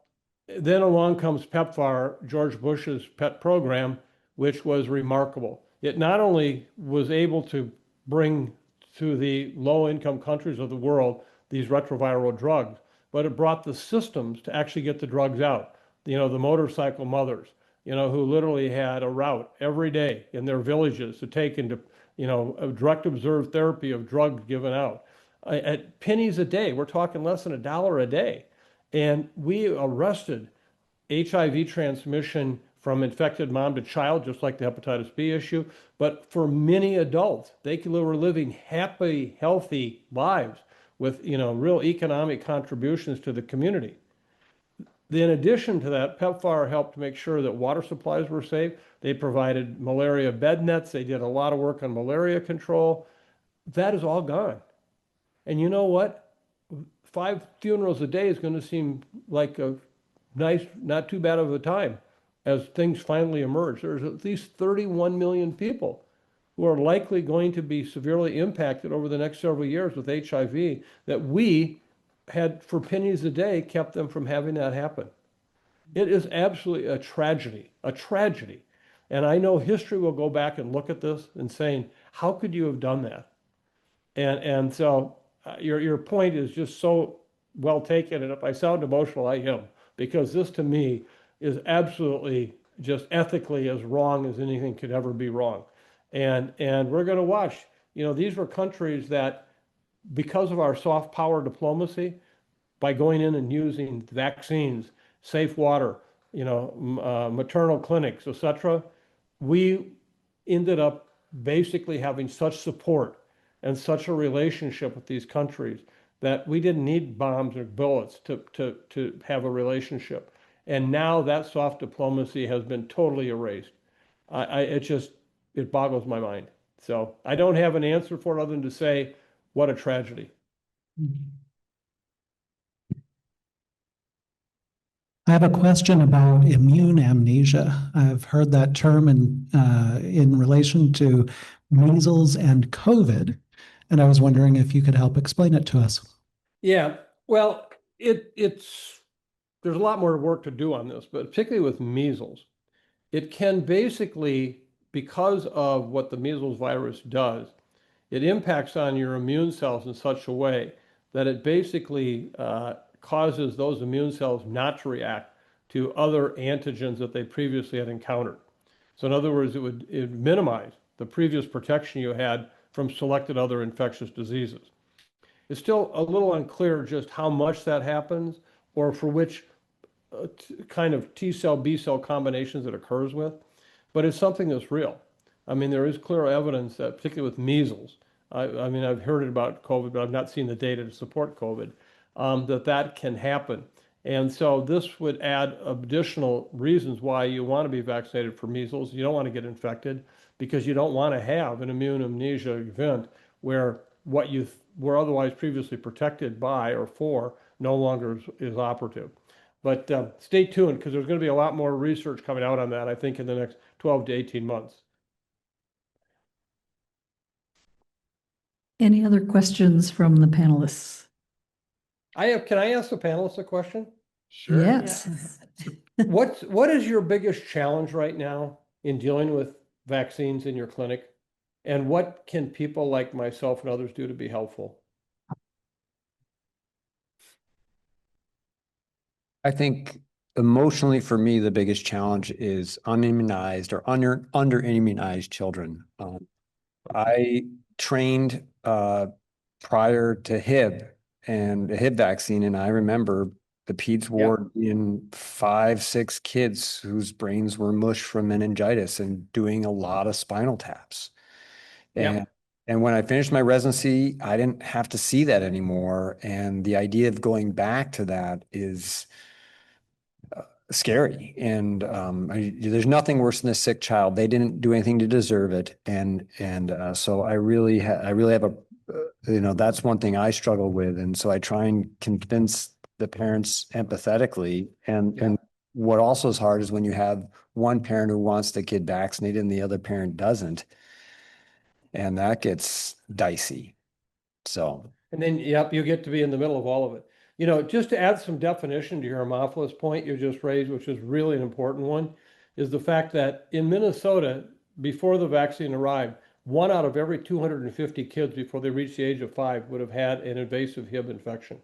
then along comes PEPFAR, George Bush's pet program, which was remarkable. It not only was able to bring to the low-income countries of the world these retroviral drugs, but it brought the systems to actually get the drugs out. The motorcycle mothers, who literally had a route every day in their villages to take into, a direct observed therapy of drugs given out. At pennies a day, we're talking less than $1 a day. And we arrested HIV transmission from infected mom to child, just like the hepatitis B issue. But for many adults, were living happy, healthy lives with, real economic contributions to the community. In addition to that, PEPFAR helped make sure that water supplies were safe. They provided malaria bed nets. They did a lot of work on malaria control. That is all gone. And you know what? 5 funerals a day is going to seem like a nice, not too bad of a time as things finally emerge. There's at least 31 million people who are likely going to be severely impacted over the next several years with HIV, that we had, for pennies a day, kept them from having that happen. It is absolutely a tragedy, a tragedy. And I know history will go back and look at this and saying, how could you have done that? And so your point is just so well taken. And if I sound emotional, I am, because this to me is absolutely just ethically as wrong as anything could ever be wrong. And we're going to watch. These were countries that, because of our soft power diplomacy, by going in and using vaccines, safe water, maternal clinics, etc., we ended up basically having such support and such a relationship with these countries that we didn't need bombs or bullets to have a relationship. And now that soft diplomacy has been totally erased. It boggles my mind. So I don't have an answer for it other than to say, what a tragedy. I have a question about immune amnesia. I've heard that term in relation to measles and COVID, and I was wondering if you could help explain it to us. Yeah, well, there's a lot more work to do on this, but particularly with measles, it can basically, because of what the measles virus does, it impacts on your immune cells in such a way that it basically causes those immune cells not to react to other antigens that they previously had encountered. So in other words, it would minimize the previous protection you had from selected other infectious diseases. It's still a little unclear just how much that happens or for which kind of T cell, B cell combinations it occurs with, but it's something that's real. I mean, there is clear evidence that, particularly with measles, I mean, I've heard it about COVID, but I've not seen the data to support COVID, that can happen. And so this would add additional reasons why you want to be vaccinated for measles. You don't want to get infected because you don't want to have an immune amnesia event where what you were otherwise previously protected by or for no longer is operative. But stay tuned, because there's going to be a lot more research coming out on that, I think, in the next 12 to 18 months. Any other questions from the panelists? Can I ask the panelists a question? Sure. Yes. What is your biggest challenge right now in dealing with vaccines in your clinic? And what can people like myself and others do to be helpful? I think emotionally for me, the biggest challenge is unimmunized or under immunized children. I trained prior to HIB and the HIB vaccine, and I remember the peds ward in 5, 6 kids whose brains were mush from meningitis and doing a lot of spinal taps. And when I finished my residency, I didn't have to see that anymore. And the idea of going back to that is scary. And there's nothing worse than a sick child. They didn't do anything to deserve it. And so I really have a, that's one thing I struggle with. And so I try and convince the parents empathetically. And what also is hard is when you have one parent who wants the kid vaccinated and the other parent doesn't. And that gets dicey. So. And then, you get to be in the middle of all of it. Just to add some definition to your Haemophilus point you just raised, which is really an important one, is the fact that in Minnesota, before the vaccine arrived, 1 out of every 250 kids before they reached the age of 5 would have had an invasive Hib infection.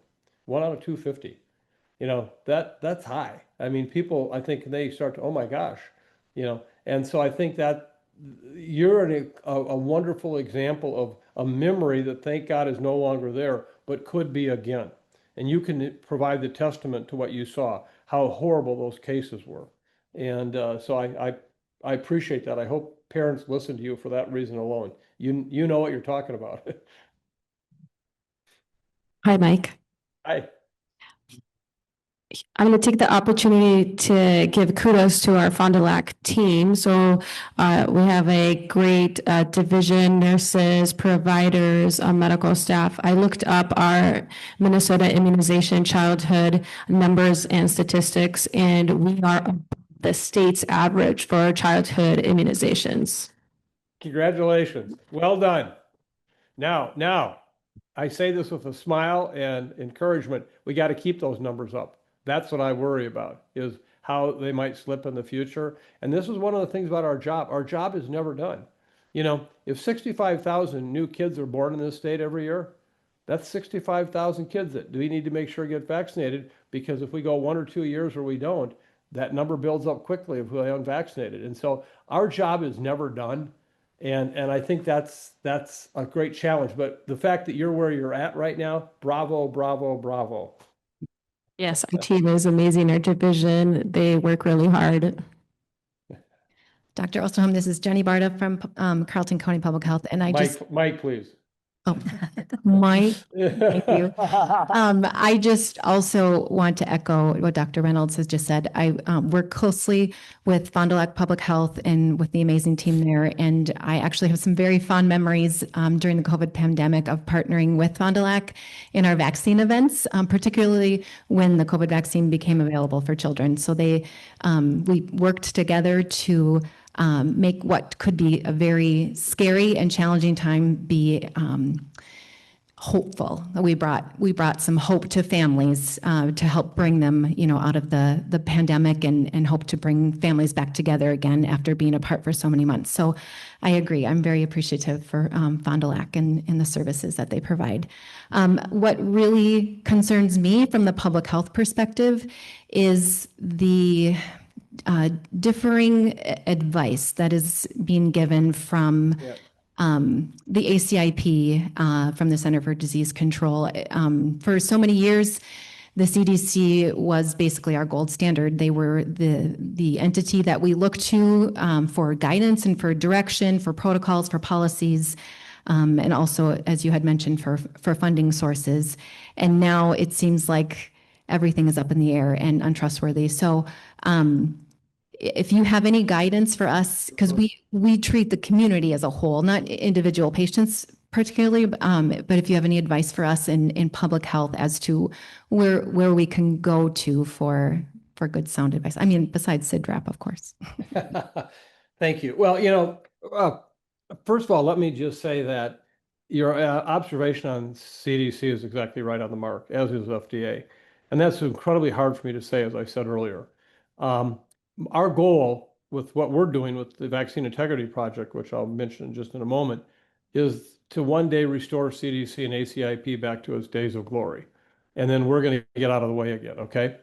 1 out of 250. That's high. I mean, people, I think they start to, oh my gosh, and so I think that you're a wonderful example of a memory that, thank God, is no longer there, but could be again. And you can provide the testament to what you saw, how horrible those cases were. And so I appreciate that. I hope parents listen to you for that reason alone. You know what you're talking about. Hi, Mike. Hi. I'm going to take the opportunity to give kudos to our Fond du Lac team. So we have a great division, nurses, providers, medical staff. I looked up our Minnesota immunization childhood numbers and statistics, and we are the state's average for childhood immunizations. Congratulations. Well done. Now, I say this with a smile and encouragement. We got to keep those numbers up. That's what I worry about, is how they might slip in the future. And this is one of the things about our job. Our job is never done. You know, if 65,000 new kids are born in this state every year, that's 65,000 kids that we need to make sure get vaccinated, because if we go 1 or 2 years where we don't, that number builds up quickly if we're unvaccinated. And so our job is never done. And I think that's a great challenge. But the fact that you're where you're at right now, bravo, bravo, bravo. Yes, our team is amazing. Our division, they work really hard. Dr. Osterholm, this is Jenny Barta from Carleton County Public Health, and Mike, please. oh, Mike, thank you. I just also want to echo what Dr. Reynolds has just said. I work closely with Fond du Lac Public Health and with the amazing team there. And I actually have some very fond memories during the COVID pandemic of partnering with Fond du Lac in our vaccine events, particularly when the COVID vaccine became available for children. So we worked together to make what could be a very scary and challenging time be hopeful. We brought some hope to families to help bring them, out of the pandemic and hope to bring families back together again after being apart for so many months. So I agree. I'm very appreciative for Fond du Lac and the services that they provide. What really concerns me from the public health perspective is the differing advice that is being given from the ACIP, from the Center for Disease Control. For so many years, the CDC was basically our gold standard. They were the entity that we looked to for guidance and for direction, for protocols, for policies, and also, as you had mentioned, for funding sources. And now it seems like everything is up in the air and untrustworthy. So if you have any guidance for us, because we treat the community as a whole, not individual patients particularly, but if you have any advice for us in public health as to where we can go to for good sound advice. I mean, besides CIDRAP, of course. Thank you. Well, first of all, let me just say that your observation on CDC is exactly right on the mark, as is FDA. And that's incredibly hard for me to say, as I said earlier. Our goal with what we're doing with the Vaccine Integrity Project, which I'll mention just in a moment, is to one day restore CDC and ACIP back to its days of glory. And then we're going to get out of the way again, okay?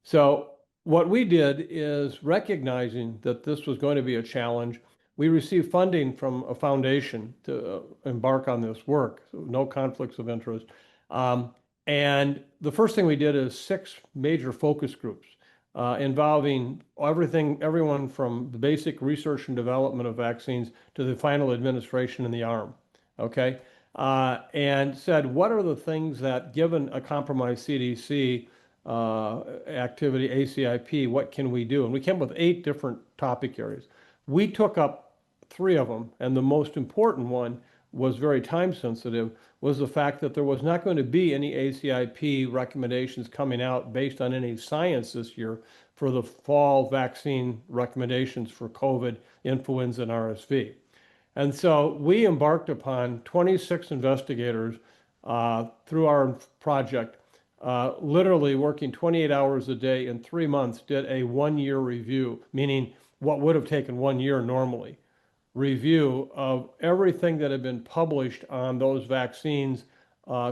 So what we did is, recognizing that this was going to be a challenge, we received funding from a foundation to embark on this work, so no conflicts of interest. And the first thing we did is 6 major focus groups involving everyone from the basic research and development of vaccines to the final administration in the arm, okay? And said, what are the things that, given a compromised CDC activity, ACIP, what can we do? And we came up with 8 different topic areas. We took up 3 of them, and the most important one was very time sensitive, was the fact that there was not going to be any ACIP recommendations coming out based on any science this year for the fall vaccine recommendations for COVID, influenza, and RSV. And so we embarked upon 26 investigators through our project, literally working 28 hours a day in 3 months, did a 1-year review, meaning what would have taken 1 year normally, review of everything that had been published on those vaccines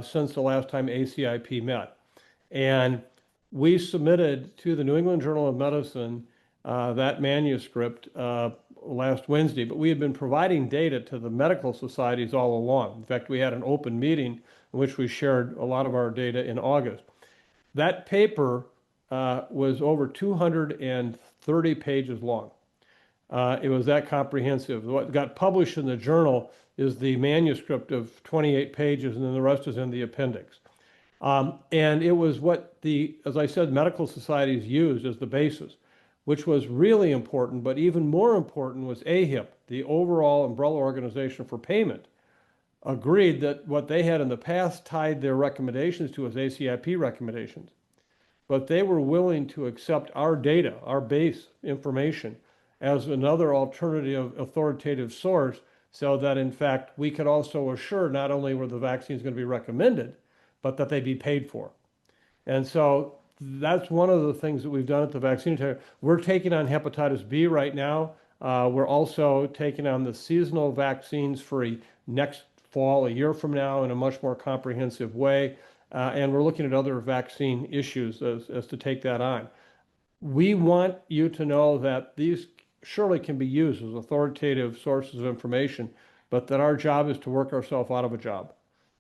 since the last time ACIP met. And we submitted to the New England Journal of Medicine that manuscript last Wednesday, but we had been providing data to the medical societies all along. In fact, we had an open meeting in which we shared a lot of our data in August. That paper was over 230 pages long. It was that comprehensive. What got published in the journal is the manuscript of 28 pages, and then the rest is in the appendix. And it was what as I said, medical societies used as the basis, which was really important, but even more important was AHIP, the overall umbrella organization for payment, agreed that what they had in the past tied their recommendations to as ACIP recommendations. But they were willing to accept our data, our base information, as another alternative authoritative source so that in fact we could also assure not only were the vaccines going to be recommended, but that they be paid for. And so that's one of the things that we've done at the vaccine center. We're taking on hepatitis B right now. We're also taking on the seasonal vaccines for next fall, a year from now, in a much more comprehensive way. And we're looking at other vaccine issues as to take that on. We want you to know that these surely can be used as authoritative sources of information, but that our job is to work ourselves out of a job,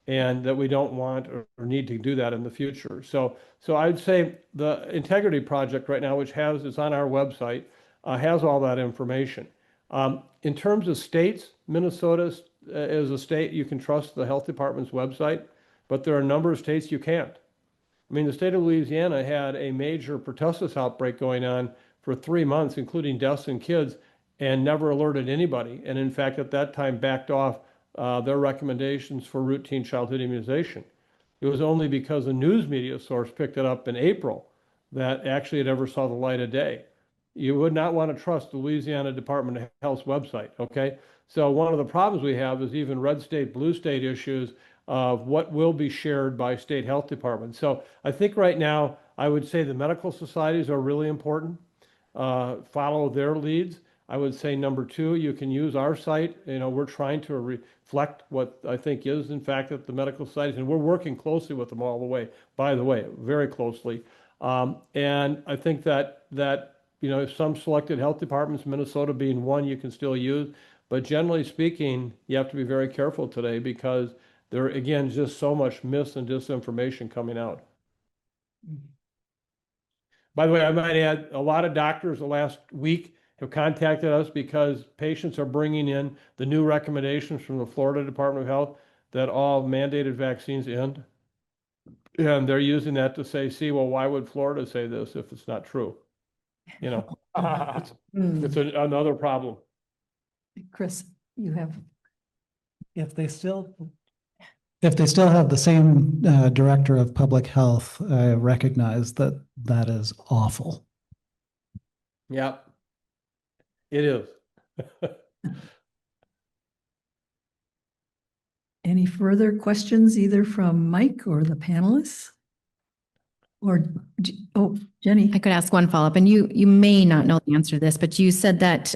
and that we don't want or need to do that in the future. So I'd say the Integrity Project right now, which is on our website, has all that information. In terms of states, Minnesota is a state you can trust the health department's website, but there are a number of states you can't. I mean, the state of Louisiana had a major pertussis outbreak going on for 3 months, including deaths in kids, and never alerted anybody. And in fact, at that time, backed off their recommendations for routine childhood immunization. It was only because a news media source picked it up in April that actually it ever saw the light of day. You would not want to trust the Louisiana Department of Health's website, okay? So one of the problems we have is even red state, blue state issues of what will be shared by state health departments. So I think right now, I would say the medical societies are really important. Follow their leads. I would say number two, you can use our site. You know, we're trying to reflect what I think is, in fact, at the medical societies, and we're working closely with them all the way, by the way, very closely. And I think that you know, some selected health departments, Minnesota being one, you can still use. But generally speaking, you have to be very careful today because there, again, is just so much mis and disinformation coming out. By the way, I might add, a lot of doctors the last week have contacted us because patients are bringing in the new recommendations from the Florida Department of Health that all mandated vaccines end. And they're using that to say, see, well, why would Florida say this if it's not true? You know, it's another problem. Chris, you have, If they still have the same director of public health, I recognize that that is awful. Yeah, it is. any further questions either from Mike or the panelists? Or, oh, Jenny. I could ask one follow-up, and you may not know the answer to this, but you said that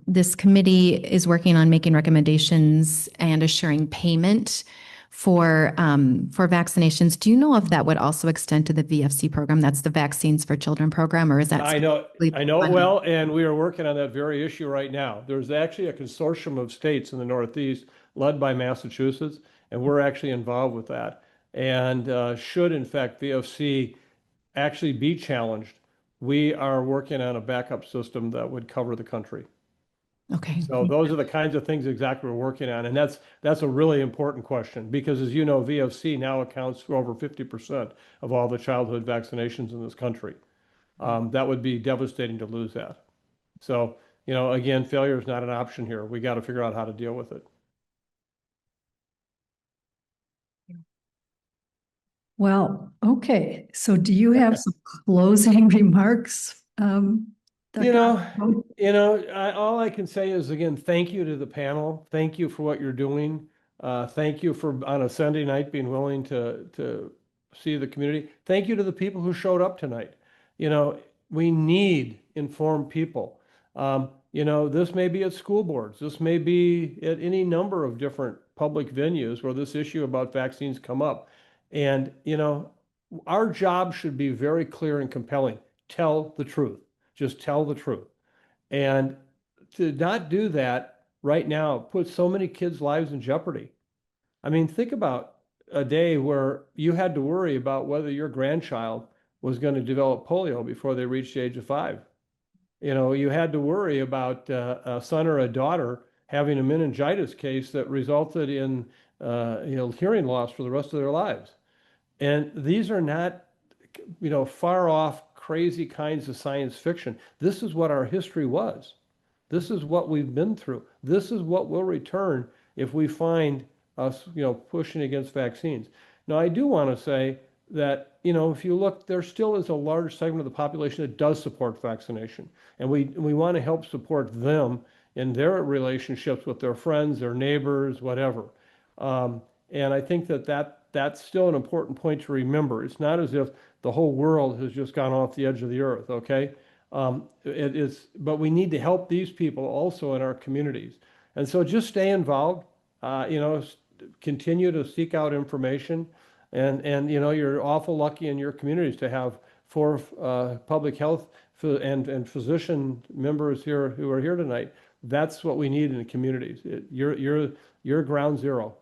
this committee is working on making recommendations and assuring payment for vaccinations. Do you know if that would also extend to the VFC program? That's the Vaccines for Children program, or is that? I know it well, and we are working on that very issue right now. There's actually a consortium of states in the Northeast led by Massachusetts, and we're actually involved with that. And should, in fact, VFC actually be challenged, we are working on a backup system that would cover the country. Okay. So those are the kinds of things exactly we're working on. And that's a really important question because, as you know, VFC now accounts for over 50% of all the childhood vaccinations in this country. That would be devastating to lose that. So, you know, again, failure is not an option here. We got to figure out how to deal with it. Well, okay. So do you have some closing remarks? You know, all I can say is, again, thank you to the panel. Thank you for what you're doing. Thank you for, on a Sunday night, being willing to see the community. Thank you to the people who showed up tonight. You know, we need informed people. You know, this may be at school boards. This may be at any number of different public venues where this issue about vaccines come up. And, you know, our job should be very clear and compelling. Tell the truth. Just tell the truth. And to not do that right now puts so many kids' lives in jeopardy. I mean, think about a day where you had to worry about whether your grandchild was going to develop polio before they reached the age of 5. You know, you had to worry about a son or a daughter having a meningitis case that resulted in, you know, hearing loss for the rest of their lives. And these are not, you know, far off, crazy kinds of science fiction. This is what our history was. This is what we've been through. This is what will return if we find us, you know, pushing against vaccines. Now, I do want to say that, you know, if you look, there still is a large segment of the population that does support vaccination. And we want to help support them in their relationships with their friends, their neighbors, whatever. And I think that's still an important point to remember. It's not as if the whole world has just gone off the edge of the earth, okay? It is, but we need to help these people also in our communities. And so just stay involved, continue to seek out information. And you're awful lucky in your communities to have 4 public health and physician members here who are here tonight. That's what we need in the communities. You're ground zero.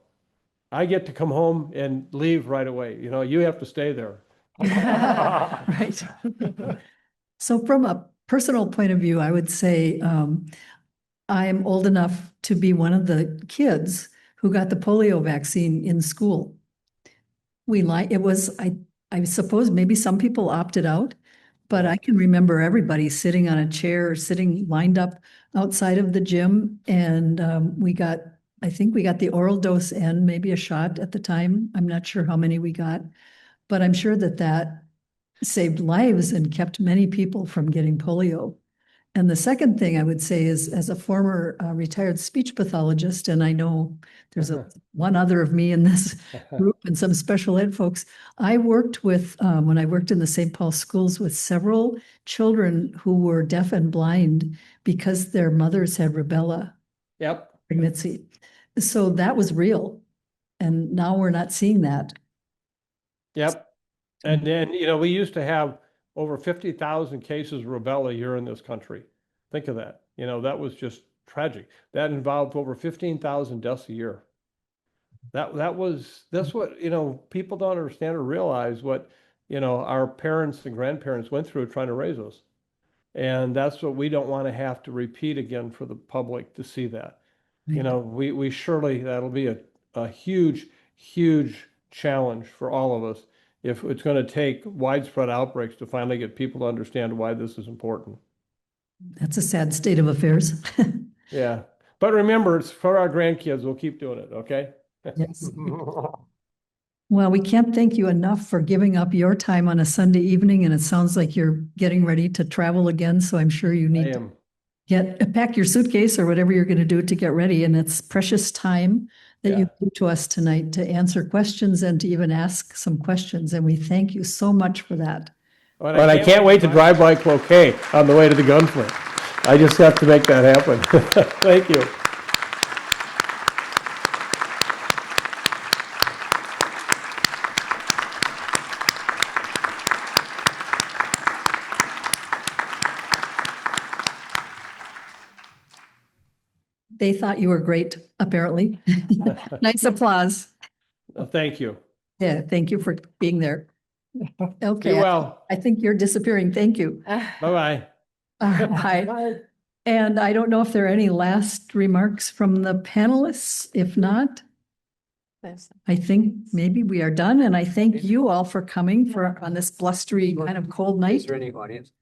I get to come home and leave right away. You have to stay there. Right. So from a personal point of view, I would say I am old enough to be one of the kids who got the polio vaccine in school. I suppose maybe some people opted out, but I can remember everybody sitting on a chair, or sitting lined up outside of the gym. And I think we got the oral dose and maybe a shot at the time. I'm not sure how many we got, but I'm sure that saved lives and kept many people from getting polio. And the second thing I would say is, as a former retired speech pathologist, and I know there's one other of me in this group and some special ed folks, I worked with, when I worked in the St. Paul schools, with several children who were deaf and blind because their mothers had rubella pregnancy. So that was real. And now we're not seeing that. Yep. And then, we used to have over 50,000 cases of rubella a year in this country. Think of that. That was just tragic. That involved over 15,000 deaths a year. That's what, people don't understand or realize what, our parents and grandparents went through trying to raise us. And that's what we don't want to have to repeat again for the public to see that. We surely, that'll be a huge, huge challenge for all of us if it's going to take widespread outbreaks to finally get people to understand why this is important. That's a sad state of affairs. Yeah. But remember, it's for our grandkids. We'll keep doing it, okay? Yes. Well, we can't thank you enough for giving up your time on a Sunday evening, and it sounds like you're getting ready to travel again, so I'm sure you need to pack your suitcase or whatever you're going to do to get ready, and it's precious time that you gave to us tonight to answer questions and to even ask some questions, and we thank you so much for that. But I can't wait to drive by Cloquet on the way to the gunflint. I just have to make that happen. Thank you. They thought you were great, apparently. Nice applause. Thank you. Yeah, thank you for being there. Okay. Be well. I think you're disappearing. Thank you. Bye-bye. Bye. And I don't know if there are any last remarks from the panelists. If not, I think maybe we are done. And I thank you all for coming on this blustery kind of cold night. Is there any audience?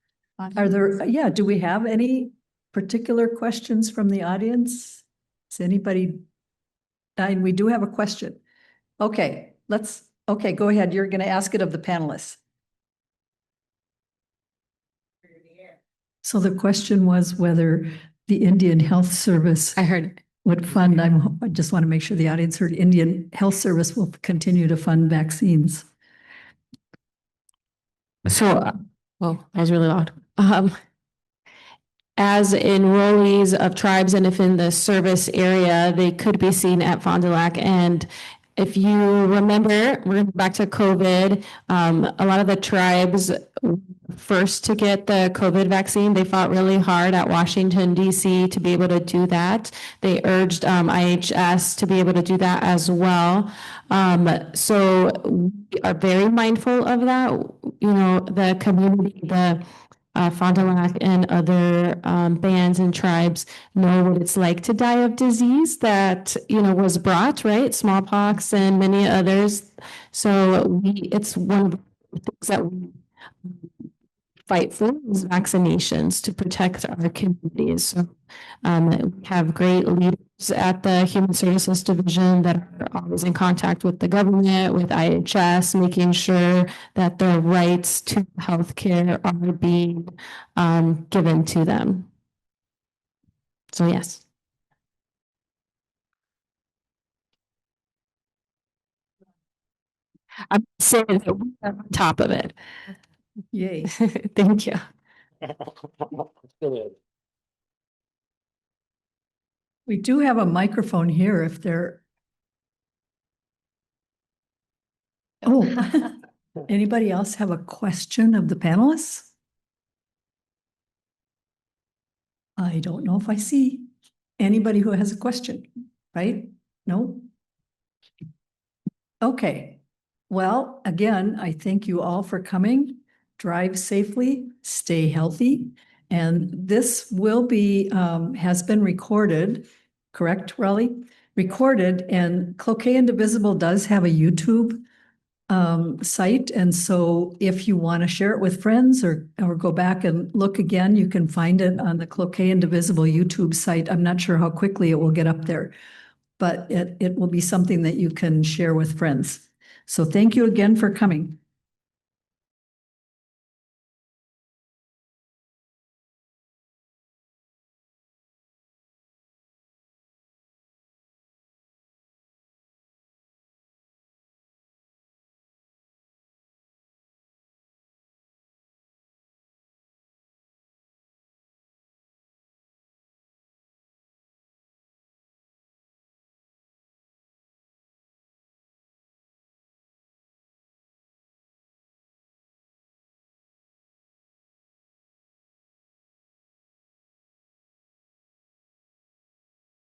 Do we have any particular questions from the audience? Is anybody? And we do have a question. Okay, go ahead. You're going to ask it of the panelists. So the question was whether the Indian Health Service would fund, I just want to make sure the audience heard, Indian Health Service will continue to fund vaccines. So, that was really loud. As enrollees of tribes, and if in the service area, they could be seen at Fond du Lac. And if you remember, we're back to COVID, a lot of the tribes first to get the COVID vaccine, they fought really hard at Washington, D.C. to be able to do that. They urged IHS to be able to do that as well. So we are very mindful of that. The community, the Fond du Lac and other bands and tribes know what it's like to die of disease that was brought, right? Smallpox and many others. So it's one of the things that we fight for is vaccinations to protect our communities. So we have great leaders at the Human Services Division that are always in contact with the government, with IHS, making sure that their rights to healthcare are being given to them. So yes. I'm saying that we're on top of it. Yay. Thank you. We do have a microphone here if there. Oh, anybody else have a question of the panelists? I don't know if I see anybody who has a question, right? No? Okay. Well, again, I thank you all for coming. Drive safely, stay healthy. And this will be, has been recorded, correct, Raleigh? Recorded, and Cloquet Indivisible does have a YouTube site. And so if you want to share it with friends or go back and look again, you can find it on the Cloquet Indivisible YouTube site. I'm not sure how quickly it will get up there, but it will be something that you can share with friends. So thank you again for coming.